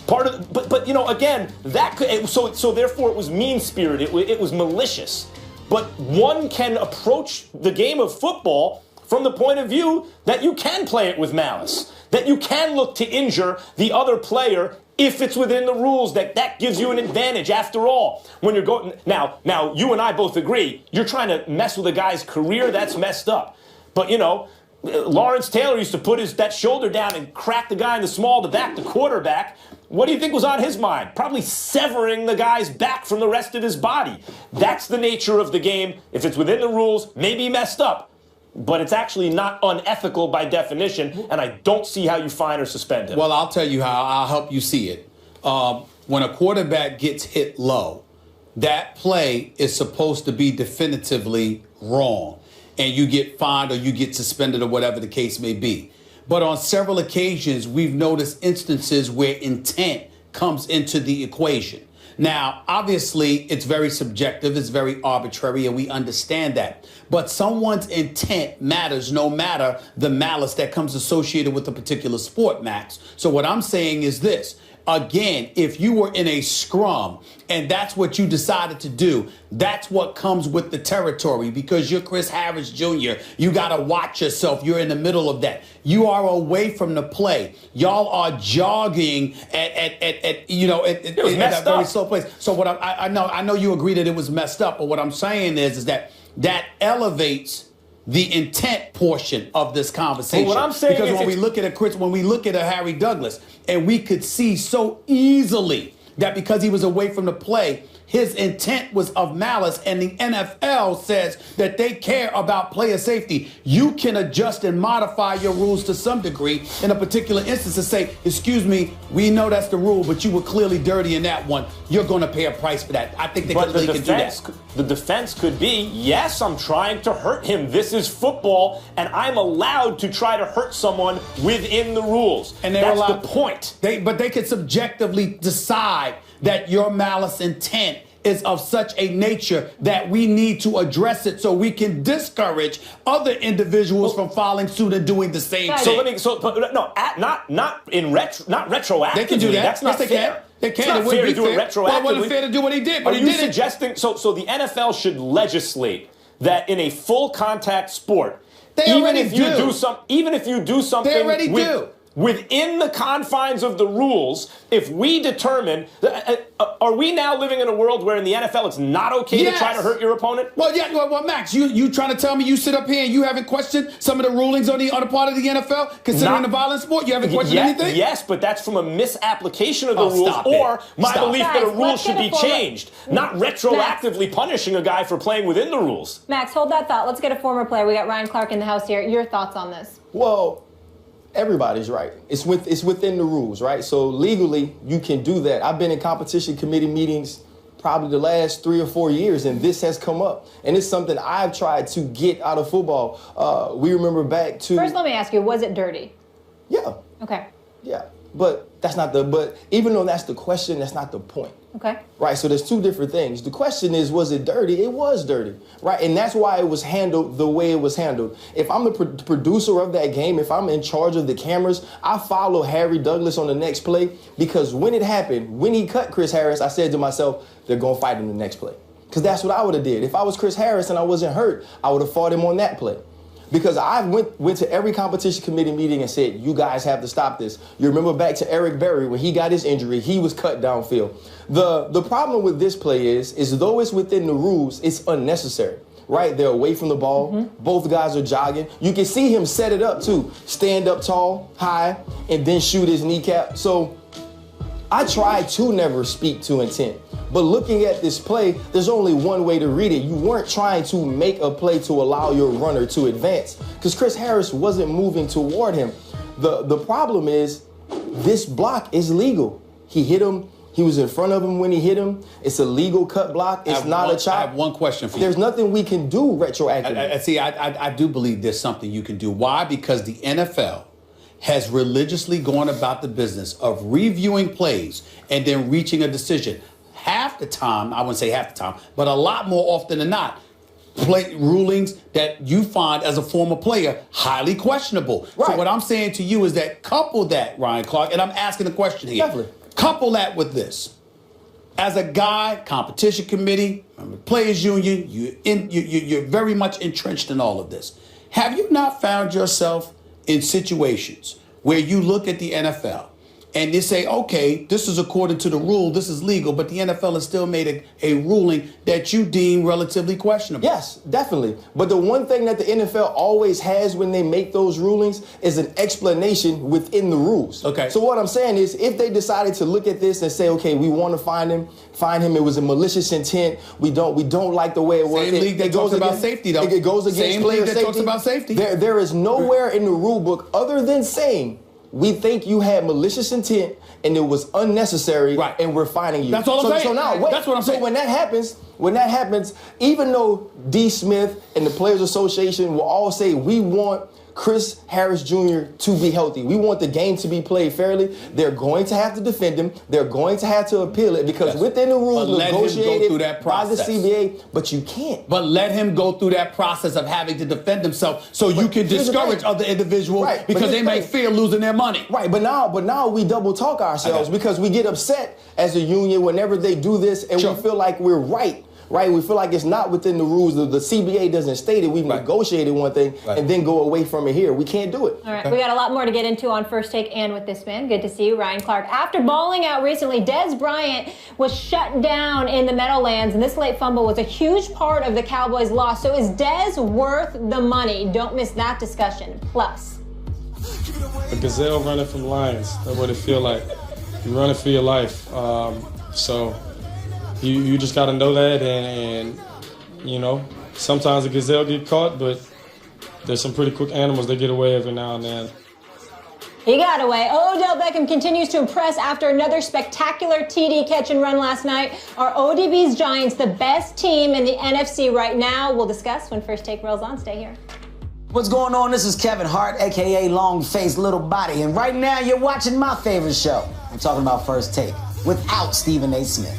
But you know, again, that could, so therefore it was mean-spirited. It was malicious. But one can approach the game of football from the point of view that you can play it with malice, that you can look to injure the other player if it's within the rules, that gives you an advantage. After all, when you're going now you and I both agree, you're trying to mess with a guy's career, that's messed up. But you know, Lawrence Taylor used to put that shoulder down and crack the guy in the small, the quarterback. What do you think was on his mind? Probably severing the guy's back from the rest of his body. That's the nature of the game. If it's within the rules, maybe messed up. But it's actually not unethical by definition, and I don't see how you fine or suspend him. Well, I'll tell you how. I'll help you see it. When a quarterback gets hit low, that play is supposed to be definitively wrong, and you get fined or you get suspended or whatever the case may be. But on several occasions, we've noticed instances where intent comes into the equation. Now, obviously, it's very subjective, it's very arbitrary, and we understand that. But someone's intent matters no matter the malice that comes associated with a particular sport, Max. So what I'm saying is this. Again, if you were in a scrum and that's what you decided to do, that's what comes with the territory because you're Chris Harris Jr. You got to watch yourself. You're in the middle of that. You are away from the play. Y'all are jogging at a very slow pace. So what I know you agree that it was messed up, but what I'm saying is that elevates the intent portion of this conversation. Well, what I'm saying because is when we look at a Harry Douglas, and we could see so easily that because he was away from the play, his intent was of malice, and the NFL says that they care about player safety. You can adjust and modify your rules to some degree in a particular instance to say, excuse me, we know that's the rule, but you were clearly dirty in that one. You're going to pay a price for that. I think they could do that. The defense could be, yes, I'm trying to hurt him. This is football, and I'm allowed to try to hurt someone within the rules. And that's the point. But they could subjectively decide that your malice intent is of such a nature that we need to address it so we can discourage other individuals from following suit and doing the same thing. Not retroactively. They can do that. That's not fair. They can. It's not fair to do it retroactively. Well, it wasn't fair to do what he did, but he did it. Are you suggesting so the NFL should legislate that in a full contact sport, even if you do something, they already do. within the confines of the rules, if we determine, are we now living in a world where in the NFL it's not okay to try to hurt your opponent? Well, yeah. Well, Max, you trying to tell me you sit up here and you haven't questioned some of the rulings on the part of the NFL, considering the violent sport? You haven't questioned anything? Yes, but that's from a misapplication of the rules, or my belief that a rule should be changed, not retroactively punishing a guy for playing within the rules. Max, hold that thought. Let's get a former player. We got Ryan Clark in the house here. Your thoughts on this? Well, everybody's right. It's within the rules, right? So legally, you can do that. I've been in competition committee meetings probably the last 3 or 4 years, and this has come up. And it's something I've tried to get out of football. We remember back to... First, let me ask you, was it dirty? Yeah. Okay. Yeah. But that's not but even though that's the question, that's not the point. Okay. Right, so there's two different things. The question is, was it dirty? It was dirty, right? And that's why it was handled the way it was handled. If I'm the producer of that game, if I'm in charge of the cameras, I follow Harry Douglas on the next play, because when it happened, when he cut Chris Harris, I said to myself, they're going to fight him the next play. Because that's what I would have did. If I was Chris Harris and I wasn't hurt, I would have fought him on that play. Because I went to every competition committee meeting and said, you guys have to stop this. You remember back to Eric Berry, when he got his injury, he was cut downfield. The problem with this play is though it's within the rules, it's unnecessary, right? They're away from the ball. Mm-hmm. Both guys are jogging. You can see him set it up too. Stand up tall, high, and then shoot his kneecap. So I try to never speak to intent. But looking at this play, there's only one way to read it. You weren't trying to make a play to allow your runner to advance, because Chris Harris wasn't moving toward him. The problem is this block is legal. He hit him. He was in front of him when he hit him. It's a legal cut block. It's not a chop. I have one question for you. There's nothing we can do retroactively. I do believe there's something you can do. Why? Because the NFL has religiously gone about the business of reviewing plays and then reaching a decision. Half the time, I wouldn't say half the time, but a lot more often than not, play rulings that you find as a former player highly questionable. Right. So what I'm saying to you is that couple that, Ryan Clark, and I'm asking the question here. Definitely. Couple that with this. As a guy, competition committee, players union, you're very much entrenched in all of this. Have you not found yourself in situations where you look at the NFL and they say, okay, this is according to the rule, this is legal, but the NFL has still made a ruling that you deem relatively questionable? Yes, definitely. But the one thing that the NFL always has when they make those rulings is an explanation within the rules. Okay. So what I'm saying is, if they decided to look at this and say, okay, we want to find him, it was a malicious intent, we don't like the way it was. Same league that talks about safety, though. It goes against player safety. Same league that talks about safety. There is nowhere in the rule book other than saying, we think you had malicious intent and it was unnecessary, right, and we're fining you. That's all I'm saying. So now, wait. That's what I'm saying. So when that happens, even though D. Smith and the Players Association will all say we want Chris Harris Jr. to be healthy, we want the game to be played fairly, they're going to have to defend him. They're going to have to appeal it, because within the rules negotiated by the CBA, but you can't. But let him go through that process of having to defend himself, so you can discourage other individuals, right, because they may fear losing their money. Right, but now we double talk ourselves, because we get upset as a union whenever they do this, and we feel like we're right. Right, we feel like it's not within the rules. The CBA doesn't state it. We've negotiated one thing and then go away from it here. We can't do it. All right, we got a lot more to get into on First Take and with this man. Good to see you, Ryan Clark. After balling out recently, Dez Bryant was shut down in the Meadowlands, and this late fumble was a huge part of the Cowboys' loss. So is Dez worth the money? Don't miss that discussion. Plus, a gazelle running from lions. That's what it feel like. You're running for your life. So you just got to know that, and you know, sometimes a gazelle get caught, but there's some pretty quick animals that get away every now and then. He got away. Odell Beckham continues to impress after another spectacular TD catch and run last night. Are ODB's Giants the best team in the NFC right now? We'll discuss when First Take rolls on. Stay here. What's going on? This is Kevin Hart, a.k.a. Long Face Little Body, and right now you're watching my favorite show. I'm talking about First Take without Stephen A. Smith.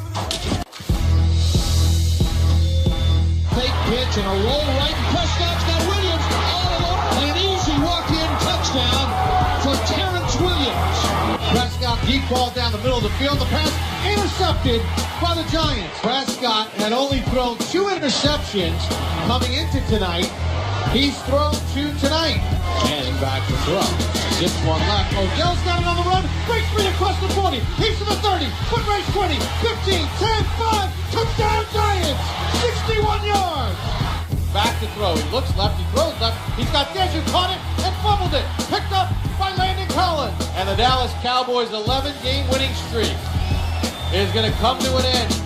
Fake pitch and a roll right, and Prescott's got Williams all alone, and an easy walk-in touchdown for Terrence Williams. Prescott deep ball down the middle of the field. The pass intercepted by the Giants. Prescott had only thrown 2 interceptions coming into tonight. He's thrown 2 tonight. Cannon back to throw. Just one left. Odell's got it on the run. Breaks free across the 40. He's to the 30. Foot race 20. 15, 10, 5. Touchdown Giants. 61 yards. Back to throw. He looks left. He throws left. He's got Dez who caught it and fumbled it. Picked up by Landon Collins. And the Dallas Cowboys' 11-game winning streak is going to come to an end.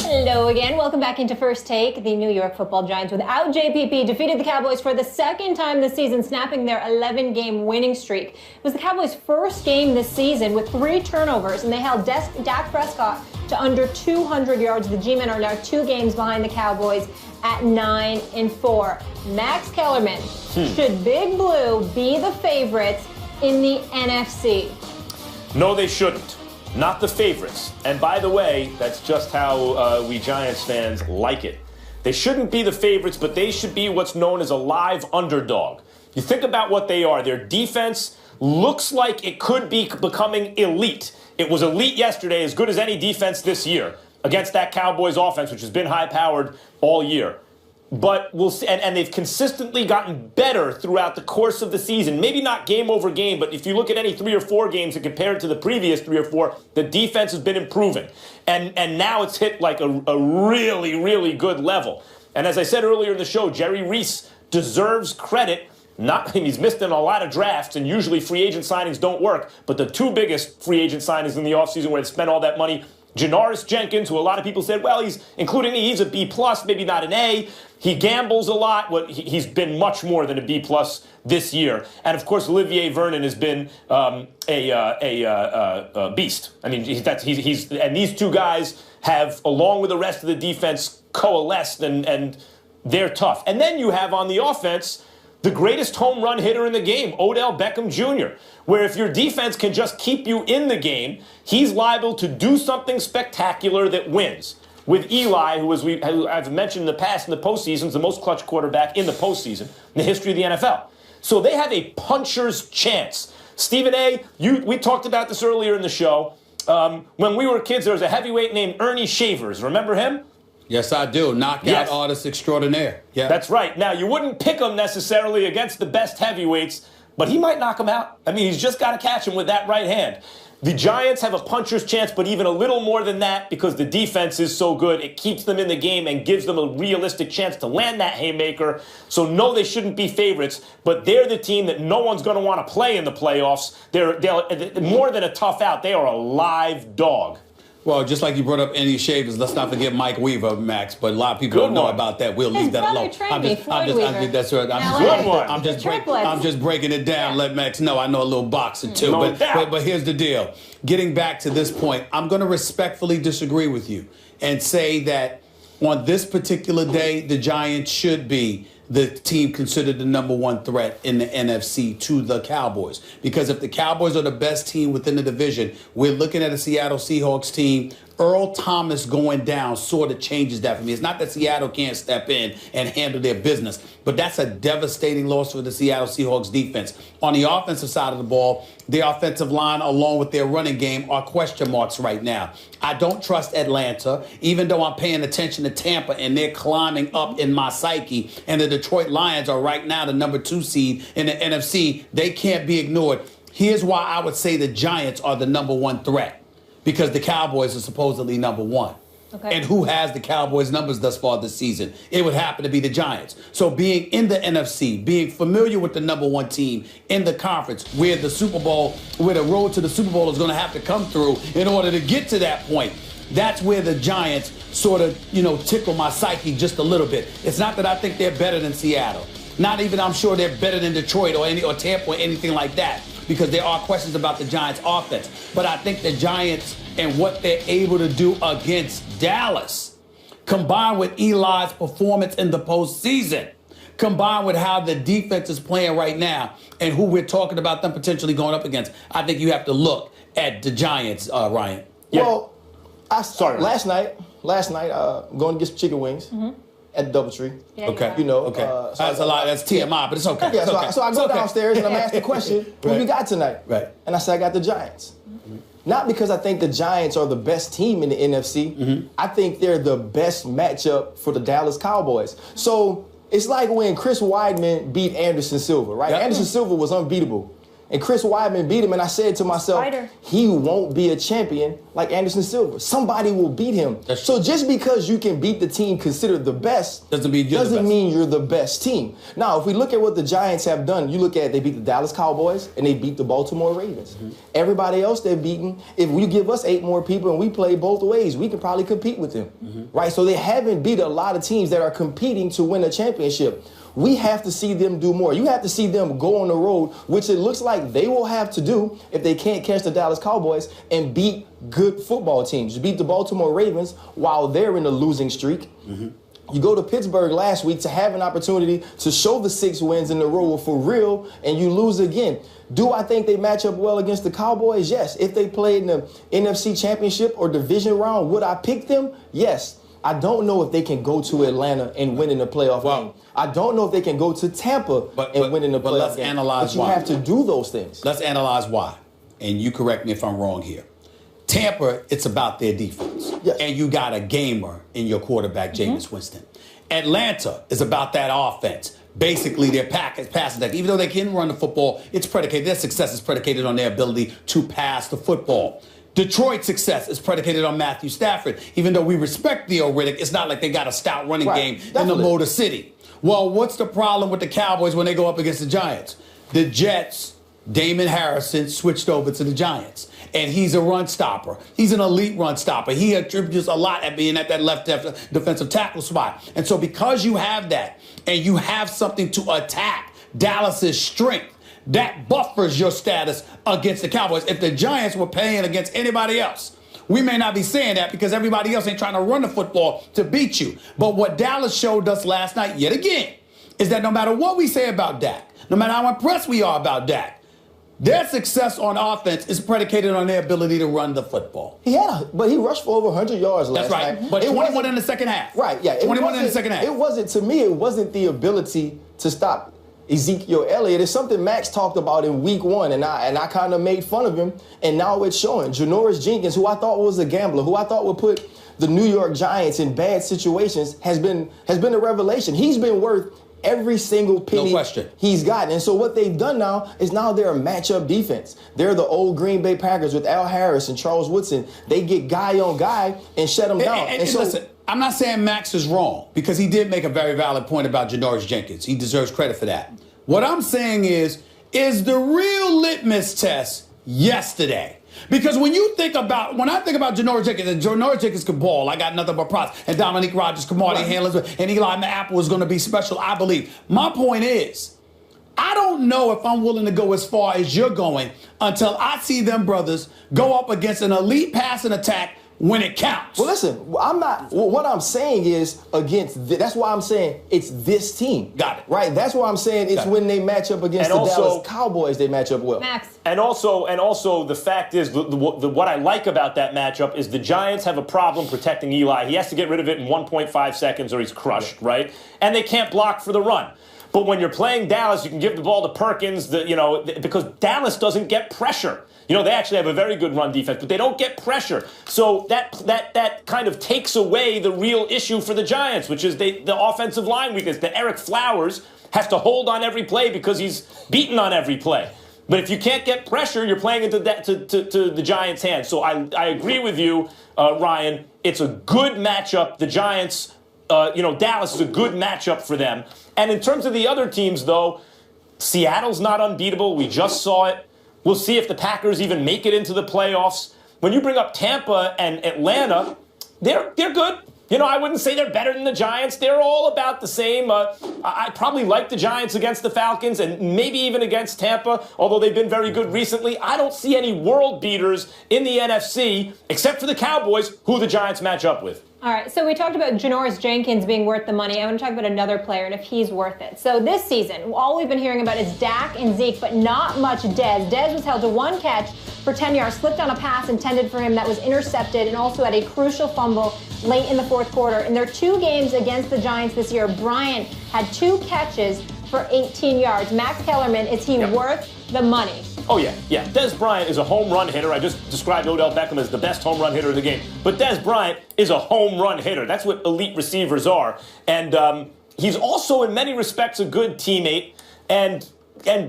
Hello again. Welcome back into First Take. The New York Football Giants, without JPP, defeated the Cowboys for the second time this season, snapping their 11-game winning streak. It was the Cowboys' first game this season with 3 turnovers, and they held Dak Prescott to under 200 yards. The G-Men are now 2 games behind the Cowboys at 9-4. Max Kellerman, should Big Blue be the favorites in the NFC? No, they shouldn't. Not the favorites. And by the way, that's just how we Giants fans like it. They shouldn't be the favorites, but they should be what's known as a live underdog. You think about what they are. Their defense looks like it could be becoming elite. It was elite yesterday, as good as any defense this year, against that Cowboys offense, which has been high-powered all year. But we'll see, and they've consistently gotten better throughout the course of the season. Maybe not game over game, but if you look at any 3 or 4 games and compare it to the previous 3 or 4, the defense has been improving. And now it's hit like a really, really good level. And as I said earlier in the show, Jerry Reese deserves credit. He's missed in a lot of drafts, and usually free agent signings don't work. But the 2 biggest free agent signings in the offseason where they spent all that money, Janoris Jenkins, who a lot of people said, well, including me, he's a B+, maybe not an A. He gambles a lot. He's been much more than a B+ this year. And, of course, Olivier Vernon has been a beast. I mean, and these 2 guys have, along with the rest of the defense, coalesced, and they're tough. And then you have on the offense the greatest home run hitter in the game, Odell Beckham Jr., where if your defense can just keep you in the game, he's liable to do something spectacular that wins. With Eli, who I've mentioned in the past, in the postseason, is the most clutch quarterback in the postseason in the history of the NFL. So they have a puncher's chance. Stephen A., we talked about this earlier in the show. When we were kids, there was a heavyweight named Ernie Shavers. Remember him? Yes, I do. Knockout artist extraordinaire. Yeah, that's right. Now, you wouldn't pick him necessarily against the best heavyweights, but he might knock him out. I mean, he's just got to catch him with that right hand. The Giants have a puncher's chance, but even a little more than that because the defense is so good. It keeps them in the game and gives them a realistic chance to land that haymaker. So, no, they shouldn't be favorites, but they're the team that no one's going to want to play in the playoffs. They're more than a tough out. They are a live dog. Well, just like you brought up Ernie Shavers, let's not forget Mike Weaver, Max. But a lot of people don't know about that. We'll leave that alone. That's right. I'm just breaking it down. Yeah. Let Max know I know a little boxing too. But here's the deal. Getting back to this point, I'm going to respectfully disagree with you and say that on this particular day, the Giants should be the team considered the number 1 threat in the NFC to the Cowboys. Because if the Cowboys are the best team within the division, we're looking at a Seattle Seahawks team. Earl Thomas going down sort of changes that for me. It's not that Seattle can't step in and handle their business, but that's a devastating loss for the Seattle Seahawks defense. On the offensive side of the ball, their offensive line, along with their running game, are question marks right now. I don't trust Atlanta, even though I'm paying attention to Tampa, and they're climbing up in my psyche. And the Detroit Lions are right now the number 2 seed in the NFC. They can't be ignored. Here's why I would say the Giants are the number 1 threat. Because the Cowboys are supposedly number 1. Okay. And who has the Cowboys' numbers thus far this season? It would happen to be the Giants. So being in the NFC, being familiar with the number 1 team in the conference, where the road to the Super Bowl is going to have to come through in order to get to that point, that's where the Giants sort of, tickle my psyche just a little bit. It's not that I think they're better than Seattle. Not even I'm sure they're better than Detroit or Tampa or anything like that, because there are questions about the Giants' offense. But I think the Giants and what they're able to do against Dallas, combined with Eli's performance in the postseason, combined with how the defense is playing right now and who we're talking about them potentially going up against, I think you have to look at the Giants, Ryan. Yeah. Well, last night, going to get some chicken wings. Mm-hmm. At the DoubleTree. Yeah, okay. So that's a lot. That's TMI, but it's okay. Yeah, it's so I go downstairs and I'm asked the question, who you got tonight? Right. And I said, I got the Giants. Mm-hmm. Not because I think the Giants are the best team in the NFC. I think they're the best matchup for the Dallas Cowboys. So it's like when Chris Weidman beat Anderson Silva, right? Yep. Anderson Silva was unbeatable. And Chris Weidman beat him, and I said to myself, he won't be a champion like Anderson Silva. Somebody will beat him. So just because you can beat the team considered the best doesn't mean you're the best team. Now, if we look at what the Giants have done, you look at they beat the Dallas Cowboys and they beat the Baltimore Ravens. Everybody else they've beaten, if you give us 8 more people and we play both ways, we can probably compete with them, right? So they haven't beat a lot of teams that are competing to win a championship. We have to see them do more. You have to see them go on the road, which it looks like they will have to do if they can't catch the Dallas Cowboys, and beat good football teams. Beat the Baltimore Ravens while they're in a losing streak. You go to Pittsburgh last week to have an opportunity to show the 6 wins in a row for real, and you lose again. Do I think they match up well against the Cowboys? Yes. If they played in the NFC Championship or division round, would I pick them? Yes. I don't know if they can go to Atlanta and win in the playoff game. I don't know if they can go to Tampa and win in the playoff game. Analyze but you have to do those things. Let's analyze why. And you correct me if I'm wrong here. Tampa, it's about their defense. Yes. And you got a gamer in your quarterback, Jameis Winston. Atlanta is about that offense. Basically, their passing attack. Even though they can run the football, their success is predicated on their ability to pass the football. Detroit's success is predicated on Matthew Stafford. Even though we respect Theo Riddick, it's not like they got a stout running game in the Motor City. Well, what's the problem with the Cowboys when they go up against the Giants? The Jets, Damon Harrison switched over to the Giants, and he's a run stopper. He's an elite run stopper. He attributes a lot at being at that left defensive tackle spot. And so because you have that, and you have something to attack Dallas's strength, that buffers your status against the Cowboys. If the Giants were playing against anybody else, we may not be saying that because everybody else ain't trying to run the football to beat you. But what Dallas showed us last night, yet again, is that no matter what we say about Dak, no matter how impressed we are about Dak, their success on offense is predicated on their ability to run the football. But he rushed for over 100 yards last night. That's right. But 21 in the second half. Right, yeah. 21 in the second half. It wasn't the ability to stop Ezekiel Elliott. It's something Max talked about in week 1, and I kind of made fun of him, and now it's showing. Janoris Jenkins, who I thought was a gambler, who I thought would put the New York Giants in bad situations, has been a revelation. He's been worth every single penny he's gotten. And so what they've done now is they're a matchup defense. They're the old Green Bay Packers with Al Harris and Charles Woodson. They get guy on guy and shut them down. And so, listen, I'm not saying Max is wrong, because he did make a very valid point about Janoris Jenkins. He deserves credit for that. What I'm saying is the real litmus test yesterday. Because when I think about Janoris Jenkins, and Janoris Jenkins can ball, I got nothing but props, and Dominique Rodgers, Kamari Handlers, and Eli Apple is going to be special, I believe. My point is, I don't know if I'm willing to go as far as you're going until I see them brothers go up against an elite passing attack when it counts. Well, listen, I'm not. What I'm saying is that's why I'm saying it's this team. Got it. Right? That's why I'm saying it's when they match up against the Dallas Cowboys, they match up well. Max. And also, the fact is, what I like about that matchup is the Giants have a problem protecting Eli. He has to get rid of it in 1.5 seconds or he's crushed, right? And they can't block for the run. But when you're playing Dallas, you can give the ball to Perkins, because Dallas doesn't get pressure. They actually have a very good run defense, but they don't get pressure. So that kind of takes away the real issue for the Giants, which is the offensive line weakness. The Eric Flowers has to hold on every play because he's beaten on every play. But if you can't get pressure, you're playing into to the Giants' hands. So I agree with you, Ryan. It's a good matchup. The Giants, Dallas is a good matchup for them. And in terms of the other teams, though, Seattle's not unbeatable. We just saw it. We'll see if the Packers even make it into the playoffs. When you bring up Tampa and Atlanta, they're good. I wouldn't say they're better than the Giants. They're all about the same. I probably like the Giants against the Falcons and maybe even against Tampa, although they've been very good recently. I don't see any world beaters in the NFC, except for the Cowboys, who the Giants match up with. All right, so we talked about Janoris Jenkins being worth the money. I want to talk about another player and if he's worth it. So this season, all we've been hearing about is Dak and Zeke, but not much Dez. Dez was held to 1 catch for 10 yards, slipped on a pass intended for him that was intercepted, and also had a crucial fumble late in the fourth quarter. In their 2 games against the Giants this year, Bryant had 2 catches for 18 yards. Max Kellerman, is he worth the money? Oh, yeah. Dez Bryant is a home run hitter. I just described Odell Beckham as the best home run hitter in the game. But Dez Bryant is a home run hitter. That's what elite receivers are. And he's also, in many respects, a good teammate. And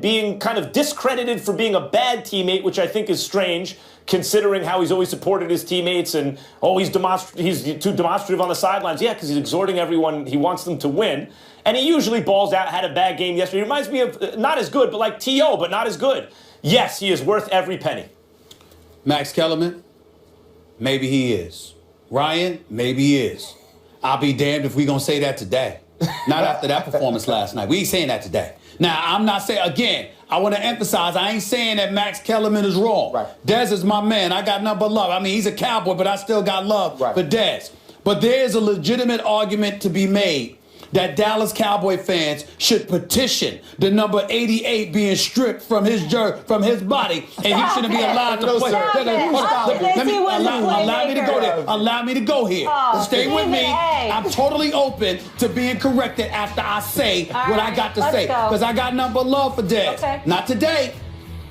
being kind of discredited for being a bad teammate, which I think is strange, considering how he's always supported his teammates and, he's too demonstrative on the sidelines. Yeah, because he's exhorting everyone. He wants them to win. And he usually balls out, had a bad game yesterday. He reminds me of, not as good, but like T.O., but not as good. Yes, he is worth every penny. Max Kellerman, maybe he is. Ryan, maybe he is. I'll be damned if we're going to say that today. Not after that performance last night. We ain't saying that today. Now, I'm not saying, again, I want to emphasize, I ain't saying that Max Kellerman is wrong. Right. Dez is my man. I got nothing but love. I mean, he's a Cowboy, but I still got love for Dez. But there is a legitimate argument to be made that Dallas Cowboy fans should petition the number 88 being stripped from his body, and he shouldn't be allowed to play. Allow me to go there. Allow me to go here. Stay with me. I'm totally open to being corrected after I say what I got to say, because I got nothing but love for Dez. Okay. Not today.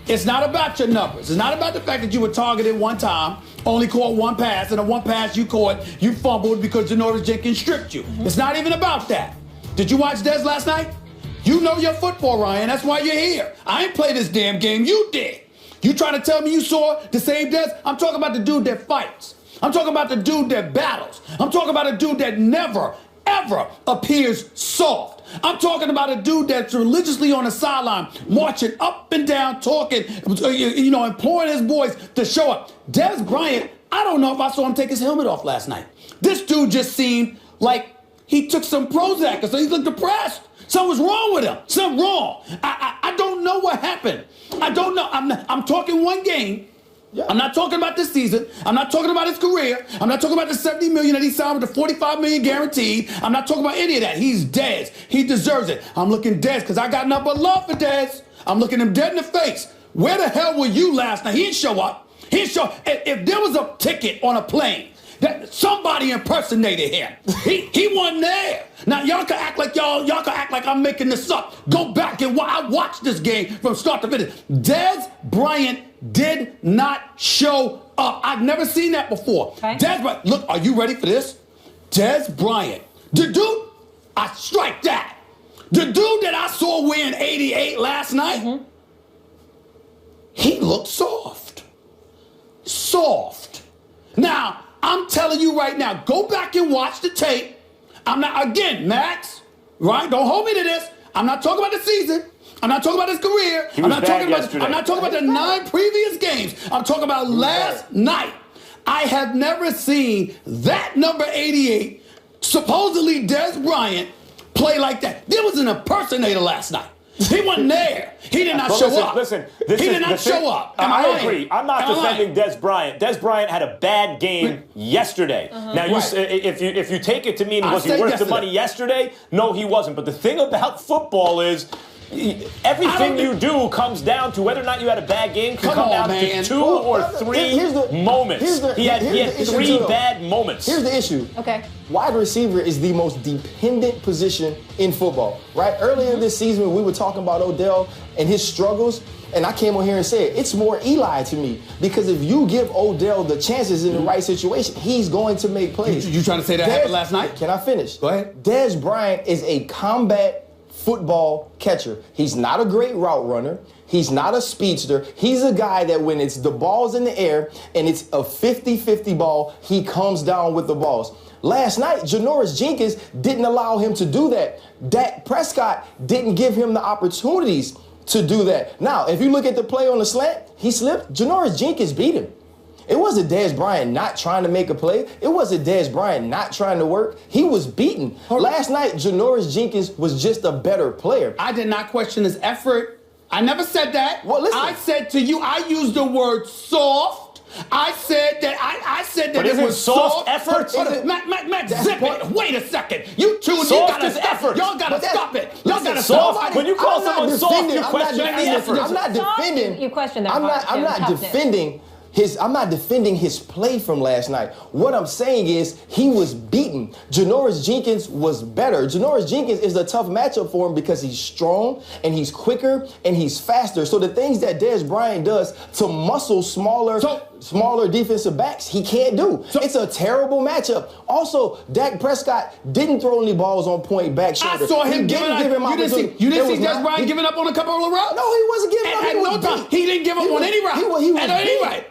It's not about your numbers. It's not about the fact that you were targeted one time, only caught one pass, and the one pass you caught, you fumbled because Janoris Jenkins stripped you. It's not even about that. Did you watch Dez last night? You know your football, Ryan. That's why you're here. I ain't played this damn game. You did. You trying to tell me you saw the same Dez? I'm talking about the dude that fights. I'm talking about the dude that battles. I'm talking about a dude that never, ever appears soft. I'm talking about a dude that's religiously on the sideline, marching up and down, talking, imploring his boys to show up. Dez Bryant, I don't know if I saw him take his helmet off last night. This dude just seemed like he took some Prozac, so he looked depressed. Something was wrong with him. Something wrong. I don't know what happened. I don't know. I'm talking one game. Yeah. I'm not talking about this season. I'm not talking about his career. I'm not talking about the $70 million that he signed with the $45 million guaranteed. I'm not talking about any of that. He's Dez. He deserves it. I'm looking Dez because I got nothing but love for Dez. I'm looking him dead in the face. Where the hell were you last night? He didn't show up. He didn't show. If there was a ticket on a plane that somebody impersonated him, he wasn't there. Now y'all can act like y'all can act like I'm making this up. Go back and I watched this game from start to finish. Dez Bryant did not show up. I've never seen that before. Okay. Dez Bryant, look, are you ready for this? Dez Bryant, the dude, I strike that. The dude that I saw wearing 88 last night, he looked soft. Soft. Now, I'm telling you right now, go back and watch the tape. I'm not, again, Max, right? Don't hold me to this. I'm not talking about the season. I'm not talking about his career. I'm not talking about the 9 previous games. I'm talking about last night. I have never seen that number 88, supposedly Dez Bryant, play like that. There was an impersonator last night. He wasn't there. He did not show up. Listen, he did not show up. I agree. I'm not defending Dez Bryant. Dez Bryant had a bad game yesterday. Now, if you take it to mean was he worth the money yesterday? No, he wasn't. But the thing about football is everything you do comes down to whether or not you had a bad game. Can come down to 2 or 3 moments. He had 3 bad moments. Here's the issue. Okay. Wide receiver is the most dependent position in football, right? Earlier this season, we were talking about Odell and his struggles, and I came on here and said, it's more Eli to me, because if you give Odell the chances in the right situation, he's going to make plays. You trying to say that happened last night? Can I finish? Go ahead. Dez Bryant is a combat football catcher. He's not a great route runner. He's not a speedster. He's a guy that when it's the ball's in the air and it's a 50-50 ball, he comes down with the balls. Last night, Janoris Jenkins didn't allow him to do that. Dak Prescott didn't give him the opportunities to do that. Now, if you look at the play on the slant, he slipped. Janoris Jenkins beat him. It wasn't Dez Bryant not trying to make a play. It wasn't Dez Bryant not trying to work. He was beaten. Last night, Janoris Jenkins was just a better player. I did not question his effort. I never said that. Well, listen. I said to you, I used the word soft. I said that it was soft effort. Matt, zip it. Wait a second. You two, soft is effort. Y'all gotta stop it. Y'all gotta stop. When you call someone soft, you're questioning the effort. I'm not defending. You question that. I'm not defending I'm not defending his play from last night. What I'm saying is he was beaten. Janoris Jenkins was better. Janoris Jenkins is a tough matchup for him because he's strong and he's quicker and he's faster. So the things that Dez Bryant does to muscle smaller defensive backs, he can't do. It's a terrible matchup. Also, Dak Prescott didn't throw any balls on point back shoulder. I saw him giving up. You didn't see Dez Bryant giving up on a couple of routes? No, he wasn't giving up. At no time. He didn't give up on any route. He was at any route.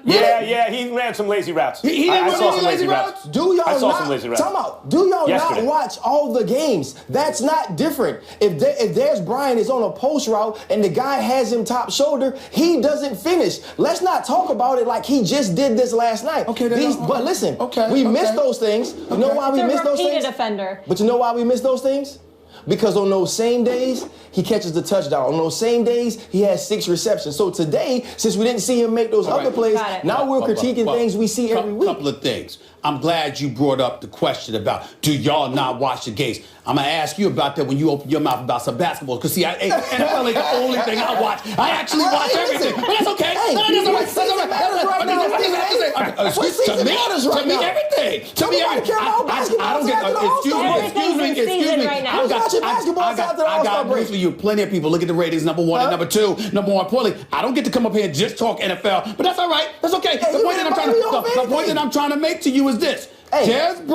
Yeah, he ran some lazy routes. He didn't run any lazy routes? I saw some lazy routes. Time out. Do y'all Yesterday. not watch all the games? That's not different. If Dez Bryant is on a post route and the guy has him top shoulder, he doesn't finish. Let's not talk about it like he just did this last night. But listen, we missed those things. You know why we missed those things? He's a repeated offender. But you know why we missed those things? Because on those same days, he catches the touchdown. On those same days, he has 6 receptions. So today, since we didn't see him make those other plays, now we're critiquing things we see every week. A couple of things. I'm glad you brought up the question about, do y'all not watch the games? I'm going to ask you about that when you open your mouth about some basketball. Because, see, NFL ain't the only thing I watch. I actually watch everything. But that's okay. That's all right. To me, everything. To me, everything. I don't get, excuse me. I got news for you. Plenty of people look at the ratings, number one and number two. Number more importantly, I don't get to come up here and just talk NFL. But that's all right. That's okay. The point that I'm trying to make to you is this. Dez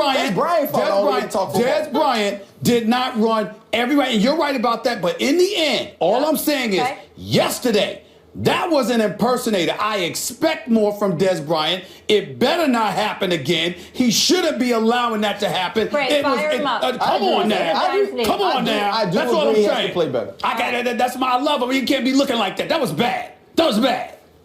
Bryant did not run every right, and you're right about that. But in the end, all I'm saying is, yesterday, that was an impersonator. I expect more from Dez Bryant. It better not happen again. He shouldn't be allowing that to happen. Fire him up. Come on now. That's what I'm saying. Play better. That's my love. I mean, you can't be looking like that. That was bad.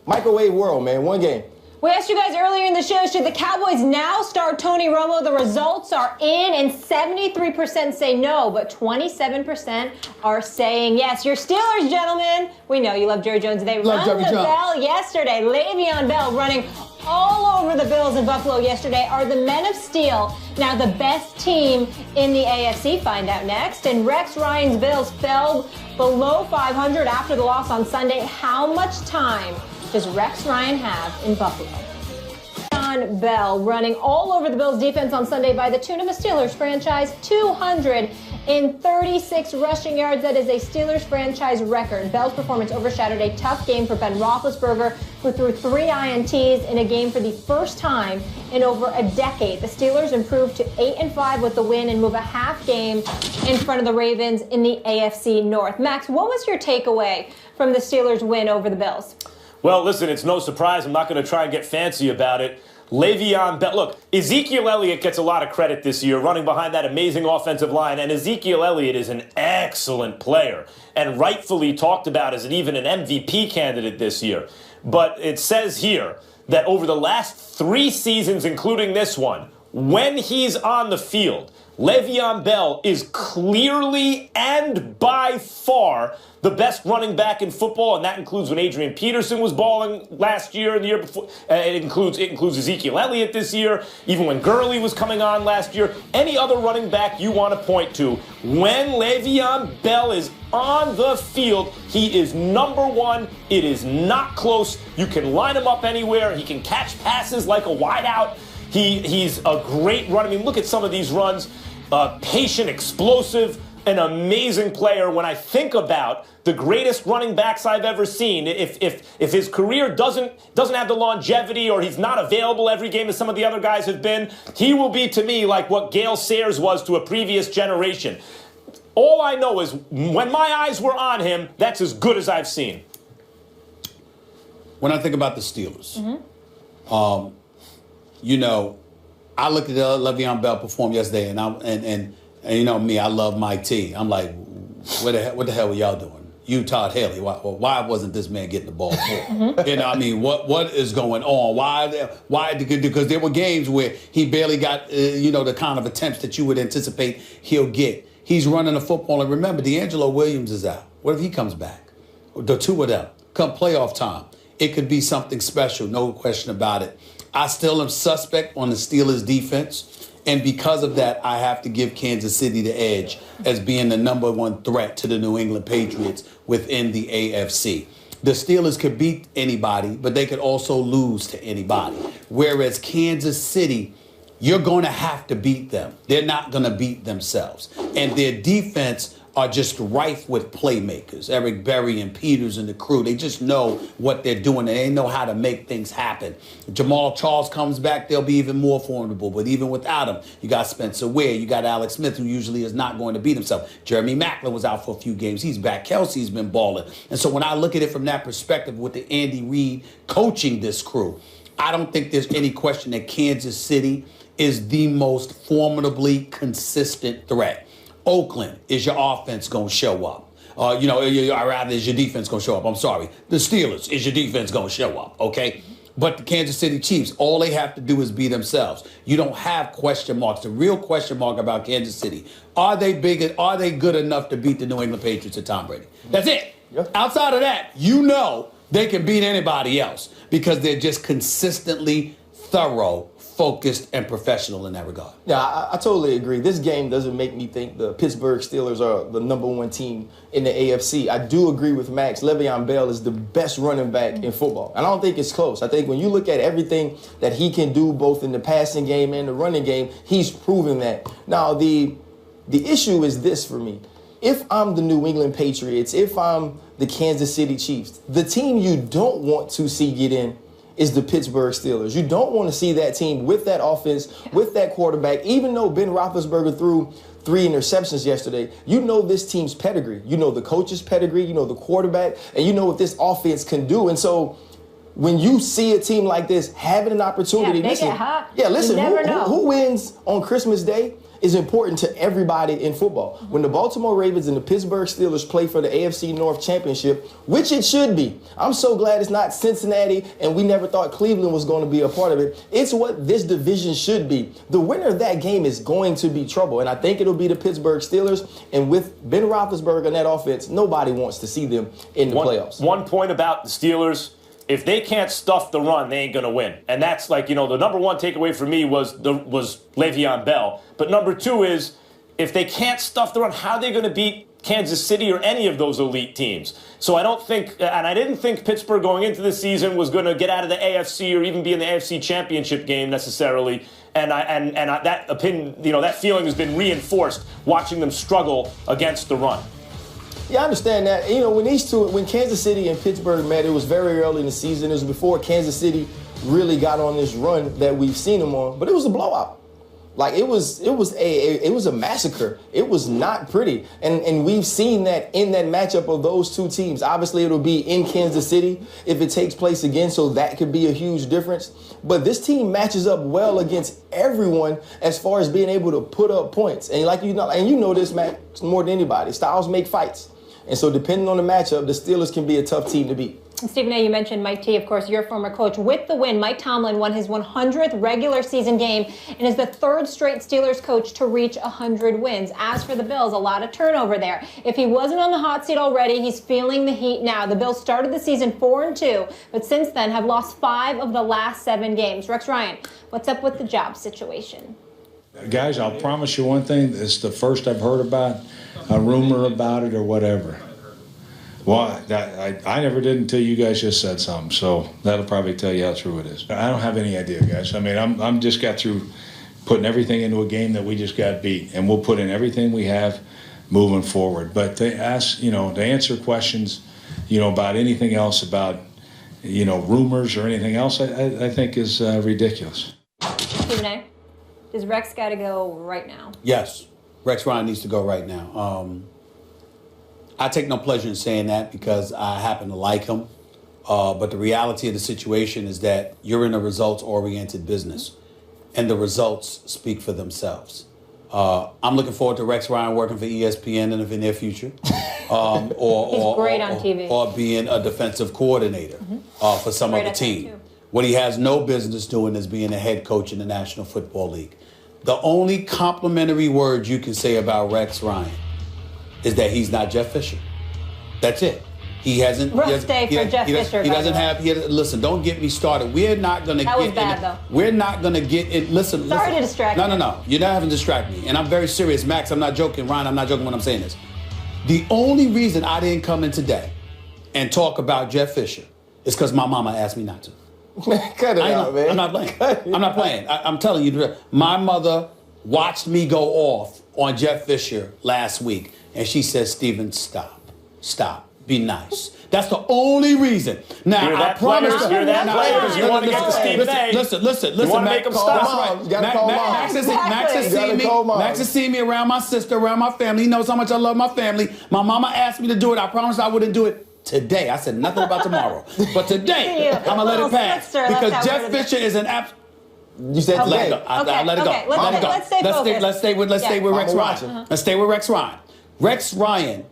Microwave world, man. One game. We asked you guys earlier in the show, should the Cowboys now start Tony Romo? The results are in, and 73% say no, but 27% are saying yes. Your Steelers, gentlemen. We know you love Jerry Jones. They rung the bell yesterday. Le'Veon Bell running all over the Bills in Buffalo yesterday. Are the Men of Steel now the best team in the AFC? Find out next. And Rex Ryan's Bills fell below 500 after the loss on Sunday. How much time does Rex Ryan have in Buffalo? Le'Veon Bell running all over the Bills defense on Sunday by the tune of a Steelers franchise 236 rushing yards. That is a Steelers franchise record. Bell's performance overshadowed a tough game for Ben Roethlisberger, who threw 3 INTs in a game for the first time in over a decade. The Steelers improved to 8-5 with the win and move a half game in front of the Ravens in the AFC North. Max, what was your takeaway from the Steelers' win over the Bills? Well, listen, it's no surprise. I'm not going to try and get fancy about it. Le'Veon Bell. Look, Ezekiel Elliott gets a lot of credit this year running behind that amazing offensive line, and Ezekiel Elliott is an excellent player and rightfully talked about as even an MVP candidate this year. But it says here that over the last 3 seasons, including this one, when he's on the field, Le'Veon Bell is clearly and by far the best running back in football, and that includes when Adrian Peterson was balling last year and the year before. It includes Ezekiel Elliott this year, even when Gurley was coming on last year. Any other running back you want to point to, when Le'Veon Bell is on the field, he is number one. It is not close. You can line him up anywhere. He can catch passes like a wideout. He's a great runner. I mean, look at some of these runs. Patient, explosive, an amazing player. When I think about the greatest running backs I've ever seen, if his career doesn't have the longevity or he's not available every game as some of the other guys have been, he will be to me like what Gale Sayers was to a previous generation. All I know is when my eyes were on him, that's as good as I've seen. When I think about the Steelers, you know, I looked at Le'Veon Bell perform yesterday, and you know me, I love Mike T. I'm like, what the hell were y'all doing? You, Todd Haley, why wasn't this man getting the ball more? You know, I mean, what is going on? Why? Because there were games where he barely got, the kind of attempts that you would anticipate he'll get. He's running the football, and remember, D'Angelo Williams is out. What if he comes back? The two of them come playoff time. It could be something special, no question about it. I still am suspect on the Steelers' defense, and because of that, I have to give Kansas City the edge as being the number one threat to the New England Patriots within the AFC. The Steelers could beat anybody, but they could also lose to anybody. Whereas Kansas City, you're going to have to beat them. They're not going to beat themselves. And their defense are just rife with playmakers. Eric Berry and Peters and the crew, they just know what they're doing, and they know how to make things happen. If Jamal Charles comes back, they'll be even more formidable. But even without him, you got Spencer Ware, you got Alex Smith, who usually is not going to beat himself. Jeremy Maclin was out for a few games. He's back. Kelsey's been balling. And so when I look at it from that perspective with the Andy Reid coaching this crew, I don't think there's any question that Kansas City is the most formidably consistent threat. Oakland, is your offense going to show up? Or rather, is your defense going to show up? I'm sorry. The Steelers, is your defense going to show up? Okay? But the Kansas City Chiefs, all they have to do is be themselves. You don't have question marks. The real question mark about Kansas City, are they big? Are they good enough to beat the New England Patriots and Tom Brady? That's it. Yep. Outside of that, they can beat anybody else because they're just consistently thorough, focused, and professional in that regard. Yeah, I totally agree. This game doesn't make me think the Pittsburgh Steelers are the #1 team in the AFC. I do agree with Max. Le'Veon Bell is the best running back in football. And I don't think it's close. I think when you look at everything that he can do both in the passing game and the running game, he's proven that. Now, the issue is this for me. If I'm the New England Patriots, if I'm the Kansas City Chiefs, the team you don't want to see get in is the Pittsburgh Steelers. You don't want to see that team with that offense, with that quarterback. Even though Ben Roethlisberger threw 3 interceptions yesterday, you know this team's pedigree. You know the coach's pedigree, you know the quarterback, and you know what this offense can do. And so when you see a team like this having an opportunity, get hot. Listen, You never know. who wins on Christmas Day is important to everybody in football. When the Baltimore Ravens and the Pittsburgh Steelers play for the AFC North Championship, which it should be. I'm so glad it's not Cincinnati, and we never thought Cleveland was going to be a part of it. It's what this division should be. The winner of that game is going to be trouble, and I think it'll be the Pittsburgh Steelers. And with Ben Roethlisberger and that offense, nobody wants to see them in the playoffs. One point about the Steelers: if they can't stuff the run, they ain't going to win. And that's the number one takeaway for me was Le'Veon Bell. But number two is, if they can't stuff the run, how are they going to beat Kansas City or any of those elite teams? So I don't think, and I didn't think Pittsburgh going into the season was going to get out of the AFC or even be in the AFC Championship game necessarily. And that opinion, that feeling has been reinforced watching them struggle against the run. Yeah, I understand that. When Kansas City and Pittsburgh met, it was very early in the season. It was before Kansas City really got on this run that we've seen them on. But it was a blowout. Like it was a massacre. It was not pretty. And we've seen that in that matchup of those two teams. Obviously, it'll be in Kansas City if it takes place again, so that could be a huge difference. But this team matches up well against everyone as far as being able to put up points. And you know this, Matt, more than anybody. Styles make fights. And so depending on the matchup, the Steelers can be a tough team to beat. Stephen A., you mentioned Mike T., of course, your former coach. With the win, Mike Tomlin won his 100th regular season game and is the third straight Steelers coach to reach 100 wins. As for the Bills, a lot of turnover there. If he wasn't on the hot seat already, he's feeling the heat now. The Bills started the season 4-2, but since then have lost 5 of the last 7 games. Rex Ryan, what's up with the job situation? Guys, I'll promise you one thing. It's the first I've heard about a rumor about it or whatever. Well, I never did until you guys just said something, so that'll probably tell you how true it is. I don't have any idea, guys. I mean, I'm just got through putting everything into a game that we just got beat, and we'll put in everything we have moving forward. But to answer questions, about anything else, about, rumors or anything else, I think is ridiculous. Stephen A., does Rex got to go right now? Yes, Rex Ryan needs to go right now. I take no pleasure in saying that because I happen to like him. But the reality of the situation is that you're in a results-oriented business, and the results speak for themselves. I'm looking forward to Rex Ryan working for ESPN in the near future. He's great on TV. Or being a defensive coordinator for some other team. What he has no business doing is being a head coach in the National Football League. The only complimentary word you can say about Rex Ryan is that he's not Jeff Fisher. That's it. He hasn't. Rough day for Jeff Fisher. He doesn't have. Listen, don't get me started. We're not going to get. That was bad, though. We're not going to get in. Listen. Sorry to distract you. No. You're not having to distract me. And I'm very serious. Max, I'm not joking. Ryan, I'm not joking when I'm saying this. The only reason I didn't come in today and talk about Jeff Fisher, it's because my mama asked me not to. Man, cut it out, man. I'm not playing. I'm not playing. I'm telling you, my mother watched me go off on Jeff Fisher last week, and she said, Steven, stop. Be nice. That's the only reason. Now, I promise you. You're that player because you want to get to Stephen A. Listen. You want to make him stop. That's right. Max has seen me around my sister, around my family. He knows how much I love my family. My mama asked me to do it. I promised I wouldn't do it today. I said nothing about tomorrow. But today, I'm going to let it pass. Because Jeff Fisher is an You said today. I'll let it go. Let's stay focused. Let's stay with Rex Ryan. Let's stay with Rex Ryan. Rex Ryan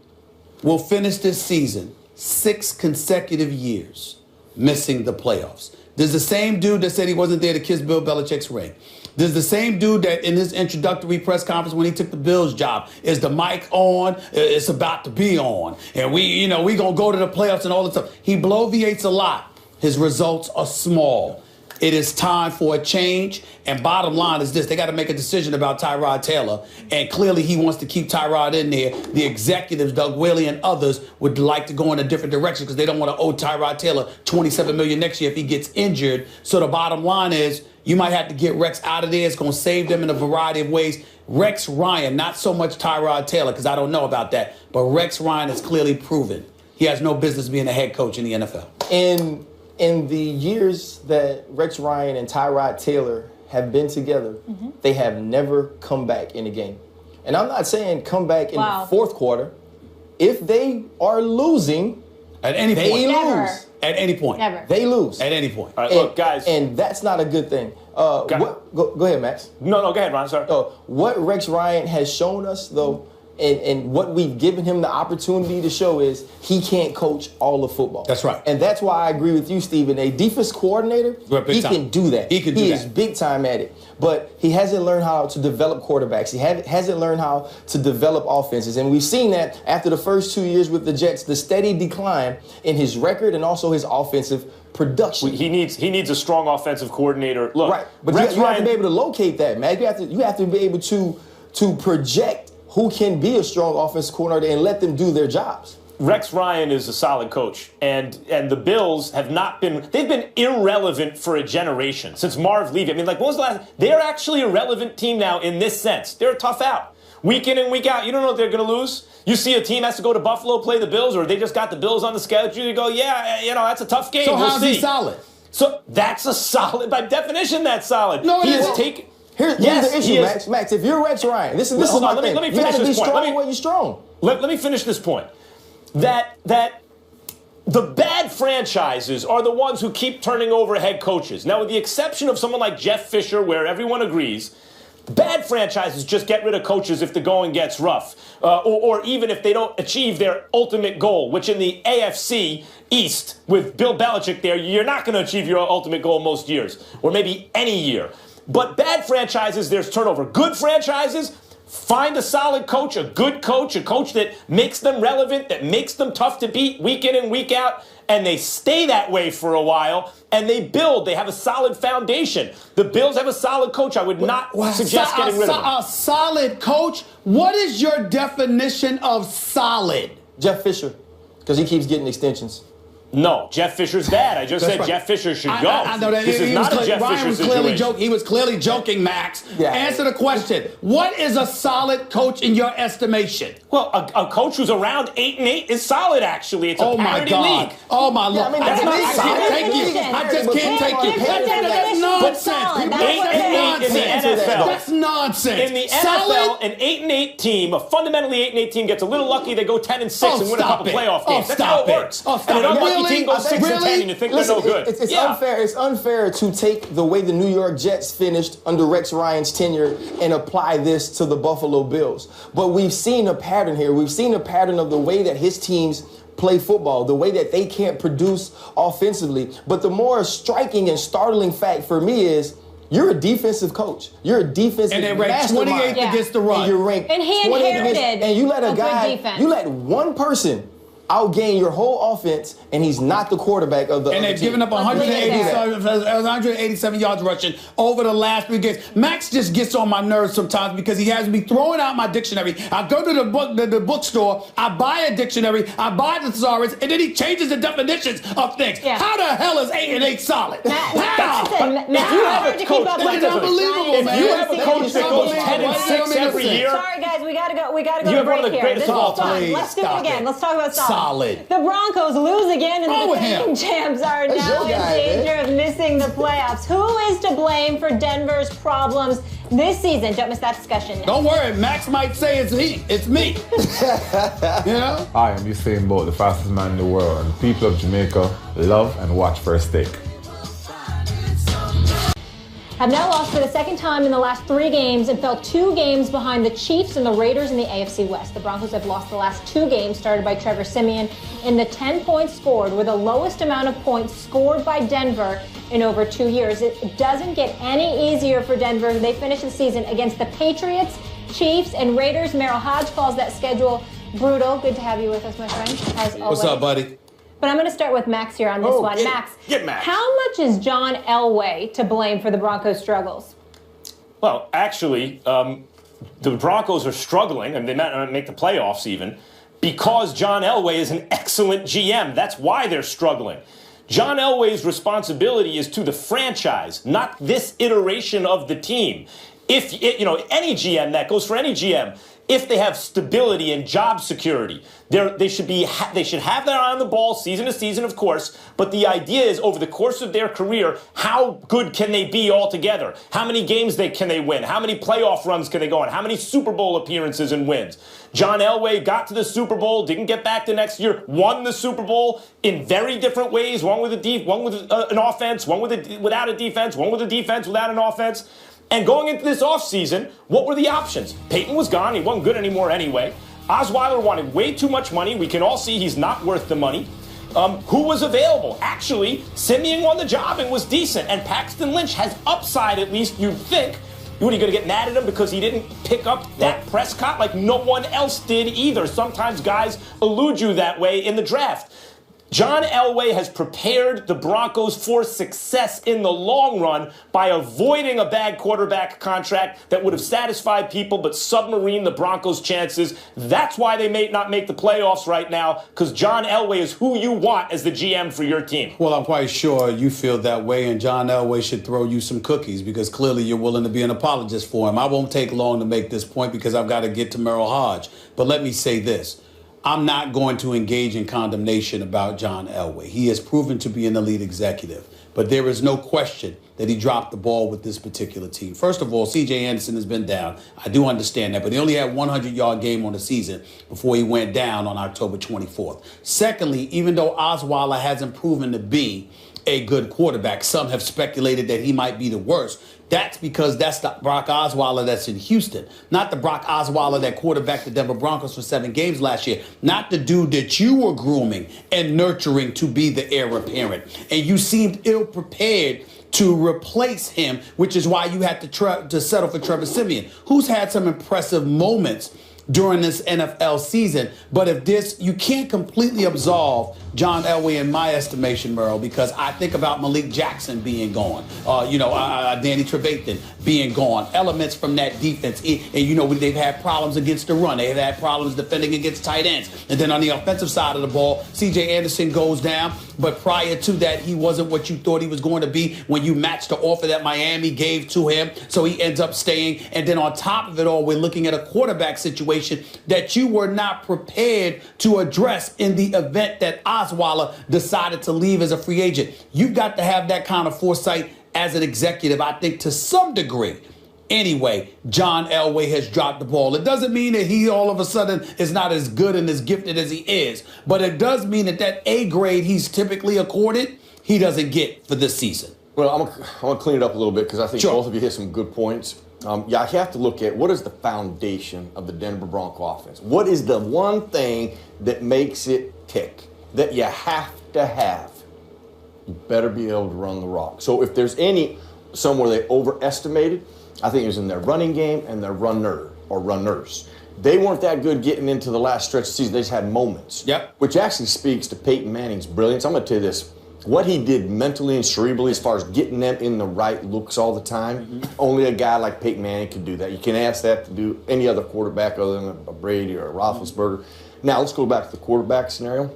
will finish this season 6 consecutive years missing the playoffs. There's the same dude that said he wasn't there to kiss Bill Belichick's ring. There's the same dude that in his introductory press conference when he took the Bills job, is the mic on? It's about to be on. And we going to go to the playoffs and all this stuff. He bloviates a lot. His results are small. It is time for a change. And bottom line is this. They got to make a decision about Tyrod Taylor. And clearly he wants to keep Tyrod in there. The executives, Doug Whaley and others, would like to go in a different direction because they don't want to owe Tyrod Taylor $27 million next year if he gets injured. So the bottom line is you might have to get Rex out of there. It's going to save them in a variety of ways. Rex Ryan, not so much Tyrod Taylor because I don't know about that. But Rex Ryan is clearly proven he has no business being a head coach in the NFL. In the years that Rex Ryan and Tyrod Taylor have been together, they have never come back in a game. And I'm not saying come back in the fourth quarter. If they are losing, at any point, they Never. lose. At any point. Never. They lose. At any point. All right, look, guys. And that's not a good thing. Go ahead, Max. No, go ahead, Ron. Sorry. What Rex Ryan has shown us, though, and what we've given him the opportunity to show is he can't coach all of football. That's right. And that's why I agree with you, Stephen. A defense coordinator, he can do that. He is big time at it. But he hasn't learned how to develop quarterbacks. He hasn't learned how to develop offenses. And we've seen that after the first 2 years with the Jets, the steady decline in his record and also his offensive production. He needs a strong offensive coordinator. Look, right. But you have to be able to locate that, man. You have to be able to project who can be a strong offensive coordinator and let them do their jobs. Rex Ryan is a solid coach, and the Bills have not been, they've been irrelevant for a generation since Marv Levy. I mean, like, when was the last, they're actually a relevant team now in this sense. They're a tough out. Week in and week out, you don't know if they're going to lose. You see a team has to go to Buffalo, play the Bills, or they just got the Bills on the schedule. You go, that's a tough game. So how's he solid? So that's a solid, by definition, that's solid. No, he has taken. Here's the issue, Max. Max, if you're Rex Ryan, this is my thing. Let me finish this point. When you're strong. Let me finish this point. That the bad franchises are the ones who keep turning over head coaches. Now, with the exception of someone like Jeff Fisher, where everyone agrees, bad franchises just get rid of coaches if the going gets rough, or even if they don't achieve their ultimate goal, which in the AFC East, with Bill Belichick there, you're not going to achieve your ultimate goal most years, or maybe any year. But bad franchises, there's turnover. Good franchises, find a solid coach, a good coach, a coach that makes them relevant, that makes them tough to beat week in and week out, and they stay that way for a while, and they build. They have a solid foundation. The Bills have a solid coach. I would not suggest getting rid of him. A solid coach? What is your definition of solid? Jeff Fisher, because he keeps getting extensions. No, Jeff Fisher's bad. I just said Jeff Fisher should go. I know that. This is not a Jeff Ryan Fisher was clearly situation. He was clearly joking, Max. Yeah. Answer the question. What is a solid coach in your estimation? Well, a coach who's around 8-8 is solid, actually. It's a parity league. Oh, my Lord. That's not I can't take you. I just can't take you. That's nonsense. 8-8 in the NFL. That's nonsense. In the NFL, an 8-8 team, a fundamentally 8-8 team, gets a little lucky. They go 10-6 and win a couple playoff games. That's how it works. And an unlucky team goes 6-10 and you think they're no good. It's unfair. It's unfair to take the way the New York Jets finished under Rex Ryan's tenure and apply this to the Buffalo Bills. But we've seen a pattern here. We've seen a pattern of the way that his teams play football, the way that they can't produce offensively. But the more striking and startling fact for me is you're a defensive coach. You're a defensive and they ranked 28th against the run. And you're ranked and he 28th inherited and you let a guy, good defense. you let one person outgain your whole offense, and he's not the quarterback of the And other they've team. given up 187 yards rushing over the last 3 games. Max just gets on my nerves sometimes because he has me throwing out my dictionary. I go to the bookstore, I buy a dictionary, I buy the thesaurus, and then he changes the definitions of things. Yeah. How the hell is 8 and 8 solid? Matt, If you have a coach, That's unbelievable, if man. you have a coach that goes 10 and 6 every year, Sorry, guys, we gotta go. We gotta go You to have one break of the here. greatest This of all is fun. time. Let's do it Stop again. it. Let's talk about Solid. The Broncos lose again, and Wrong the with defending him? champs are That's now your guy, in danger of missing the playoffs. Who is to blame for Denver's problems this season? Don't miss that discussion. Don't worry, Max might say it's he. It's me. You know? I am Usain Bolt, the fastest man in the world, and the people of Jamaica love and watch First Take. Have now lost for the second time in the last 3 games and fell 2 games behind the Chiefs and the Raiders in the AFC West. The Broncos have lost the last 2 games started by Trevor Siemian. In the 10 points scored were the lowest amount of points scored by Denver in over 2 years. It doesn't get any easier for Denver. They finish the season against the Patriots, Chiefs, and Raiders. Merrill Hodge calls that schedule brutal. Good to have you with us, my friend, as always. What's up, buddy? But I'm going to start with Max here on this one. Max, get Max. How much is John Elway to blame for the Broncos' struggles? well, actually, the Broncos are struggling, and they might not make the playoffs even, because John Elway is an excellent GM. That's why they're struggling. John Elway's responsibility is to the franchise, not this iteration of the team. If any GM, that goes for any GM, if they have stability and job security, they should have their eye on the ball season to season, of course. But the idea is, over the course of their career, how good can they be altogether? How many games can they win? How many playoff runs can they go on? How many Super Bowl appearances and wins? John Elway got to the Super Bowl, didn't get back the next year, won the Super Bowl in very different ways. One with an offense, one without a defense, one with a defense without an offense. And going into this offseason, what were the options? Peyton was gone. He wasn't good anymore anyway. Osweiler wanted way too much money. We can all see he's not worth the money. Who was available? Actually, Simeon won the job and was decent. And Paxton Lynch has upside, at least you'd think. What, are you going to get mad at him because he didn't pick up Dak Prescott like no one else did either? Sometimes guys elude you that way in the draft. John Elway has prepared the Broncos for success in the long run by avoiding a bad quarterback contract that would have satisfied people but submarined the Broncos' chances. That's why they may not make the playoffs right now, because John Elway is who you want as the GM for your team. Well, I'm quite sure you feel that way, and John Elway should throw you some cookies because clearly you're willing to be an apologist for him. I won't take long to make this point because I've got to get to Merrill Hodge. But let me say this. I'm not going to engage in condemnation about John Elway. He has proven to be an elite executive, but there is no question that he dropped the ball with this particular team. First of all, C.J. Anderson has been down. I do understand that, but he only had 100-yard game on the season before he went down on October 24th. Secondly, even though Osweiler hasn't proven to be a good quarterback, some have speculated that he might be the worst. That's because that's the Brock Osweiler that's in Houston, not the Brock Osweiler that quarterbacked the Denver Broncos for 7 games last year, not the dude that you were grooming and nurturing to be the heir apparent. And you seemed ill-prepared to replace him, which is why you had to settle for Trevor Siemian, who's had some impressive moments during this NFL season. But you can't completely absolve John Elway in my estimation, Merle, because I think about Malik Jackson being gone, Danny Trevathan being gone, elements from that defense. And, they've had problems against the run. They've had problems defending against tight ends. And then on the offensive side of the ball, C.J. Anderson goes down. But prior to that, he wasn't what you thought he was going to be when you matched the offer that Miami gave to him. So he ends up staying. And then on top of it all, we're looking at a quarterback situation that you were not prepared to address in the event that Osweiler decided to leave as a free agent. You've got to have that kind of foresight as an executive, I think, to some degree. Anyway, John Elway has dropped the ball. It doesn't mean that he all of a sudden is not as good and as gifted as he is, but it does mean that A grade he's typically accorded, he doesn't get for this season. Well, I'm going to clean it up a little bit because I think both of you hit some good points. You have to look at what is the foundation of the Denver Bronco offense. What is the one thing that makes it tick, that you have to have? You better be able to run the rock. So if there's somewhere they overestimated, I think it was in their running game and their runner or runners. They weren't that good getting into the last stretch of the season. They just had moments. Yep. Which actually speaks to Peyton Manning's brilliance. I'm going to tell you this. What he did mentally and cerebrally as far as getting them in the right looks all the time, only a guy like Peyton Manning could do that. You can ask that to do any other quarterback other than a Brady or a Roethlisberger. Now, let's go back to the quarterback scenario.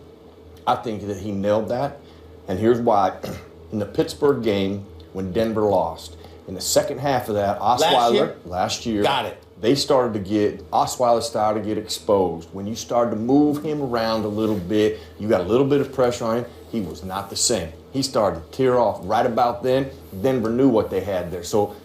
I think that he nailed that. And here's why. In the Pittsburgh game, when Denver lost, in the second half of that, Osweiler, last year, got it. Osweiler started to get exposed. When you started to move him around a little bit, you got a little bit of pressure on him, he was not the same. He started to tear off right about then. Denver knew what they had there. So,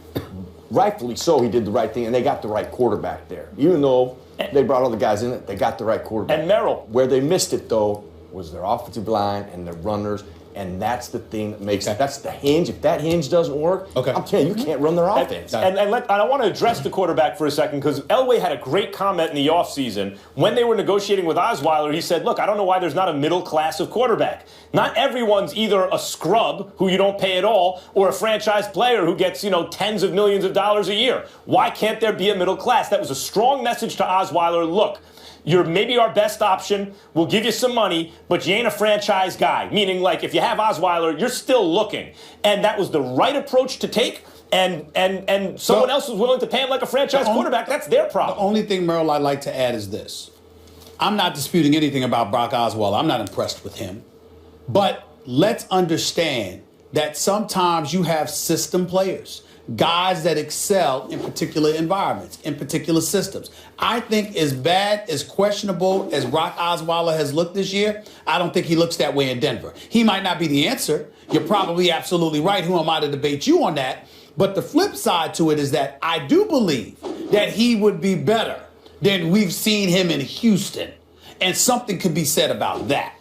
rightfully so, he did the right thing, and they got the right quarterback there. Even though they brought all the guys in it, they got the right quarterback. And Merrill. Where they missed it, though, was their offensive line and their runners. And that's the thing that makes it. That's the hinge. If that hinge doesn't work, I'm telling you, you can't run their offense. And I want to address the quarterback for a second because Elway had a great comment in the offseason. When they were negotiating with Osweiler, he said, look, I don't know why there's not a middle class of quarterback. Not everyone's either a scrub who you don't pay at all or a franchise player who gets, tens of millions of dollars a year. Why can't there be a middle class? That was a strong message to Osweiler. Look, you're maybe our best option. We'll give you some money, but you ain't a franchise guy. Meaning, like, if you have Osweiler, you're still looking. And that was the right approach to take. And someone else was willing to pay him like a franchise quarterback. That's their problem. The only thing, Merrill, I'd like to add is this. I'm not disputing anything about Brock Osweiler. I'm not impressed with him. But let's understand that sometimes you have system players. Guys that excel in particular environments, in particular systems. I think as bad, as questionable as Brock Osweiler has looked this year, I don't think he looks that way in Denver. He might not be the answer. You're probably absolutely right. Who am I to debate you on that? But the flip side to it is that I do believe that he would be better than we've seen him in Houston. And something could be said about that.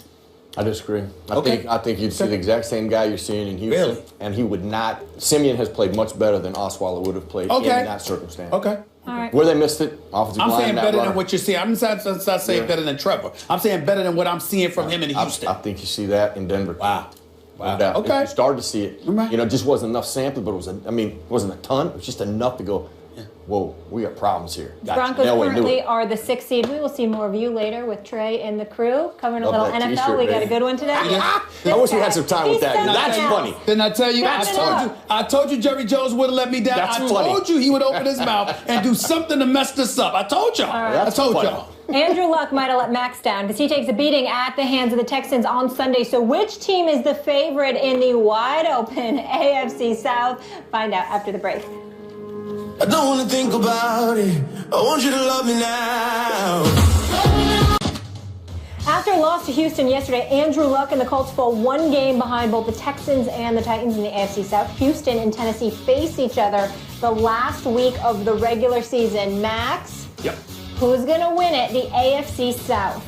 I disagree. I think you'd see the exact same guy you're seeing in Houston. Really? And he would not. Simeon has played much better than Osweiler would have played in that circumstance. Okay. All right. Where they missed it, offensive line. I'm saying better runner. than what you're seeing. I'm not saying better than Trevor. I'm saying better than what I'm seeing from him in Houston. I think you see that in Denver. Wow. No doubt. Okay. You started to see it. Right. Just wasn't enough sample, but it wasn't a ton. It was just enough to go, whoa, we got problems here. Broncos currently are the 6th seed. We will see more of you later with Trey and the crew covering a little NFL. T-shirt, we got a good one today. I wish we had some time with that. That's funny. Didn't I tell you? I told you Jerry Jones would have let me down. I told you he would open his mouth and do something to mess this up. I told y'all. Right. I told y'all. Andrew Luck might have let Max down because he takes a beating at the hands of the Texans on Sunday. So which team is the favorite in the wide open AFC South? Find out after the break. I don't want to think about it. I want you to love me now. After a loss to Houston yesterday, Andrew Luck and the Colts fall one game behind both the Texans and the Titans in the AFC South. Houston and Tennessee face each other the last week of the regular season. Max? Yep. Who's going to win it? The AFC South.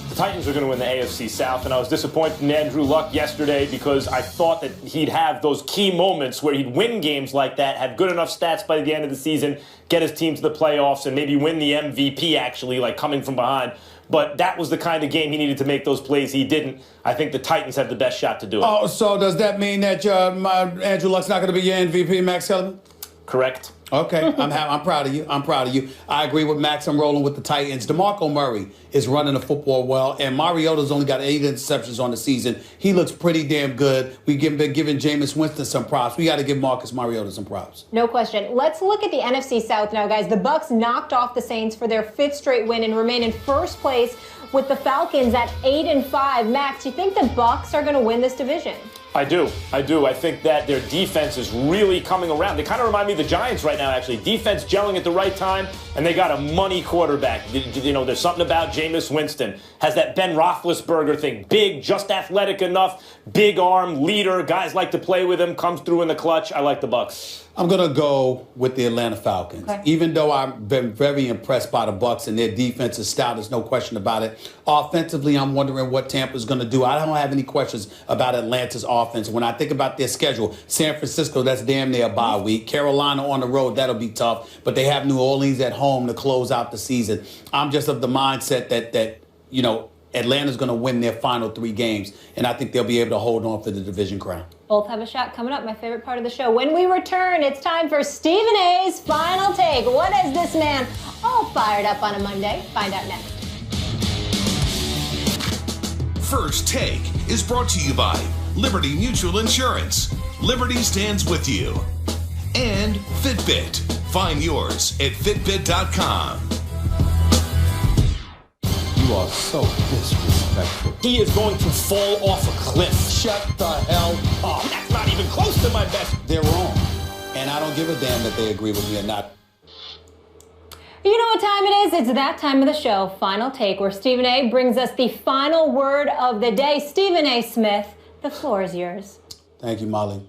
The Titans are going to win the AFC South, and I was disappointed in Andrew Luck yesterday because I thought that he'd have those key moments where he'd win games like that, have good enough stats by the end of the season, get his team to the playoffs, and maybe win the MVP, actually, like coming from behind. But that was the kind of game he needed to make those plays. He didn't. I think the Titans have the best shot to do it. Oh, so does that mean that Andrew Luck's not going to be your MVP, Max Kellerman? Correct. Okay, I'm proud of you. I'm proud of you. I agree with Max. I'm rolling with the Titans. DeMarco Murray is running the football well, and Mariota's only got 8 interceptions on the season. He looks pretty damn good. We've been giving Jameis Winston some props. We got to give Marcus Mariota some props. No question. Let's look at the NFC South now, guys. The Bucs knocked off the Saints for their 5th straight win and remain in first place with the Falcons at 8-5. Max, do you think the Bucs are going to win this division? I do. I think that their defense is really coming around. They kind of remind me of the Giants right now, actually. Defense gelling at the right time, and they got a money quarterback. There's something about Jameis Winston. Has that Ben Roethlisberger thing. Big, just athletic enough, big arm, leader. Guys like to play with him, comes through in the clutch. I like the Bucs. I'm going to go with the Atlanta Falcons. Okay. Even though I've been very impressed by the Bucs and their defense is stout, there's no question about it. Offensively, I'm wondering what Tampa's going to do. I don't have any questions about Atlanta's offense. When I think about their schedule, San Francisco, that's damn near a bye week. Carolina on the road, that'll be tough. But they have New Orleans at home to close out the season. I'm just of the mindset that Atlanta's going to win their final 3 games, and I think they'll be able to hold on for the division crown. Both have a shot coming up, my favorite part of the show. When we return, it's time for Stephen A's Final Take. What has this man all fired up on a Monday? Find out next. First Take is brought to you by Liberty Mutual Insurance. Liberty stands with you. And Fitbit. Find yours at Fitbit.com. You are so disrespectful. He is going to fall off a cliff. Shut the hell up. That's not even close to my best. They're wrong. And I don't give a damn that they agree with me or not. You know what time it is? It's that time of the show, Final Take, where Stephen A brings us the final word of the day. Stephen A. Smith, the floor is yours. Thank you, Molly.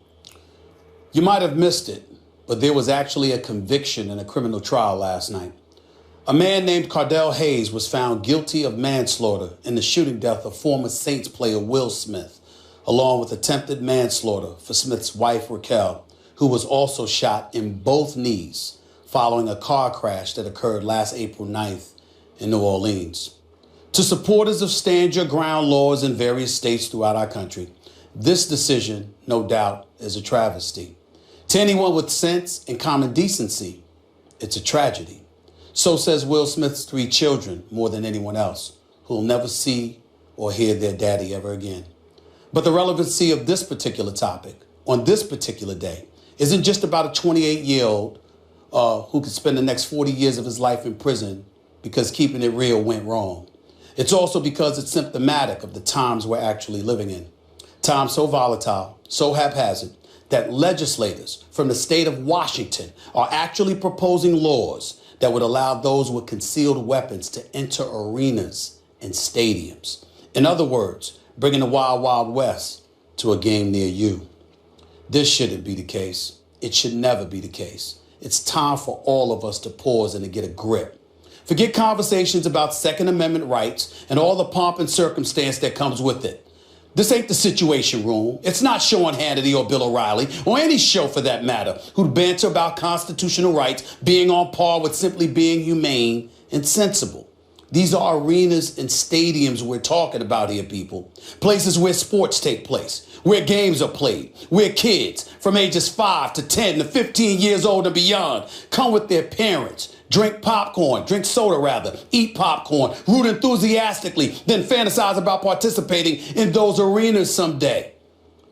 You might have missed it, but there was actually a conviction in a criminal trial last night. A man named Cardell Hayes was found guilty of manslaughter in the shooting death of former Saints player Will Smith, along with attempted manslaughter for Smith's wife, Raquel, who was also shot in both knees following a car crash that occurred last April 9th in New Orleans. To supporters of stand your ground laws in various states throughout our country, this decision, no doubt, is a travesty. To anyone with sense and common decency, it's a tragedy. So says Will Smith's 3 children more than anyone else, who will never see or hear their daddy ever again. But the relevancy of this particular topic on this particular day isn't just about a 28-year-old who could spend the next 40 years of his life in prison because keeping it real went wrong. It's also because it's symptomatic of the times we're actually living in. Times so volatile, so haphazard, that legislators from the state of Washington are actually proposing laws that would allow those with concealed weapons to enter arenas and stadiums. In other words, bringing the Wild Wild West to a game near you. This shouldn't be the case. It should never be the case. It's time for all of us to pause and to get a grip. Forget conversations about Second Amendment rights and all the pomp and circumstance that comes with it. This ain't the Situation Room. It's not Sean Hannity or Bill O'Reilly, or any show for that matter, who'd banter about constitutional rights being on par with simply being humane and sensible. These are arenas and stadiums we're talking about here, people. Places where sports take place, where games are played, where kids from ages 5 to 10 to 15 years old and beyond come with their parents, drink soda rather, eat popcorn, root enthusiastically, then fantasize about participating in those arenas someday.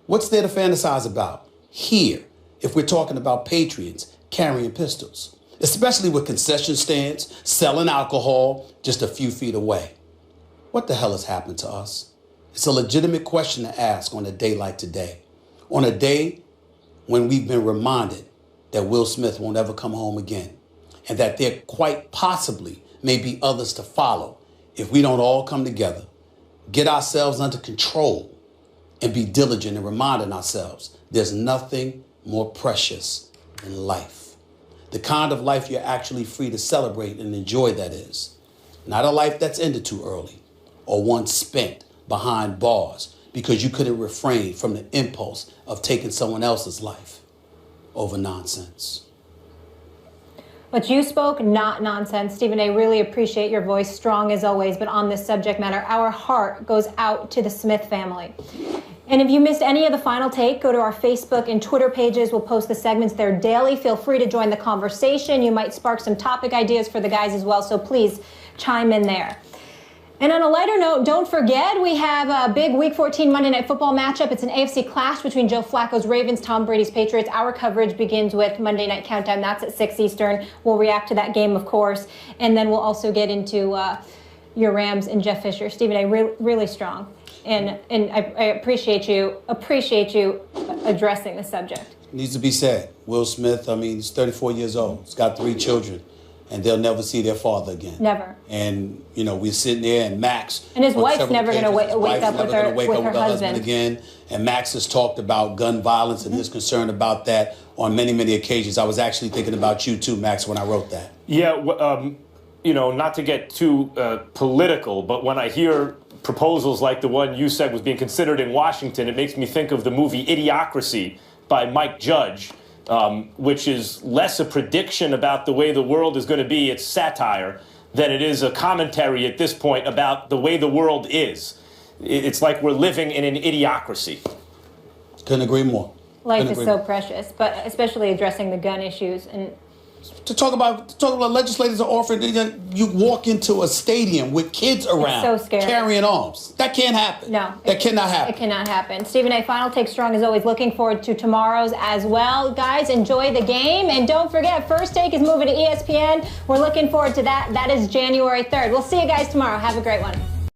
What's there to fantasize about here if we're talking about patriots carrying pistols? Especially with concession stands, selling alcohol just a few feet away. What the hell has happened to us? It's a legitimate question to ask on a day like today. On a day when we've been reminded that Will Smith won't ever come home again, and that there quite possibly may be others to follow if we don't all come together, get ourselves under control, and be diligent in reminding ourselves there's nothing more precious than life. The kind of life you're actually free to celebrate and enjoy, that is. Not a life that's ended too early or one spent behind bars because you couldn't refrain from the impulse of taking someone else's life over nonsense. But you spoke not nonsense. Stephen A., really appreciate your voice, strong as always, but on this subject matter, our heart goes out to the Smith family. And if you missed any of the Final Take, go to our Facebook and Twitter pages. We'll post the segments there daily. Feel free to join the conversation. You might spark some topic ideas for the guys as well, so please chime in there. And on a lighter note, don't forget, we have a big Week 14 Monday Night Football matchup. It's an AFC clash between Joe Flacco's Ravens, Tom Brady's Patriots. Our coverage begins with Monday Night Countdown. That's at 6 Eastern. We'll react to that game, of course. And then we'll also get into your Rams and Jeff Fisher. Stephen A., really strong. And I appreciate you addressing the subject. Needs to be said. Will Smith, he's 34 years old. He's got 3 children, and they'll never see their father again. Never. And, we're sitting there, and Max... And his wife's never going to wake up with her husband again. And Max has talked about gun violence and his concern about that on many, many occasions. I was actually thinking about you, too, Max, when I wrote that. Yeah, not to get too political, but when I hear proposals like the one you said was being considered in Washington, it makes me think of the movie Idiocracy by Mike Judge, which is less a prediction about the way the world is going to be. It's satire. than it is a commentary at this point about the way the world is. It's like we're living in an idiocracy. Couldn't agree more. Life is so precious, but especially addressing the gun issues. And to talk about legislators are offering, you walk into a stadium with kids around so scary. Carrying arms. That can't happen. No. That cannot happen. It cannot happen. Stephen A. Final Take Strong is always looking forward to tomorrow's as well. Guys, enjoy the game. And don't forget, First Take is moving to ESPN. We're looking forward to that. That is January 3rd. We'll see you guys tomorrow. Have a great one.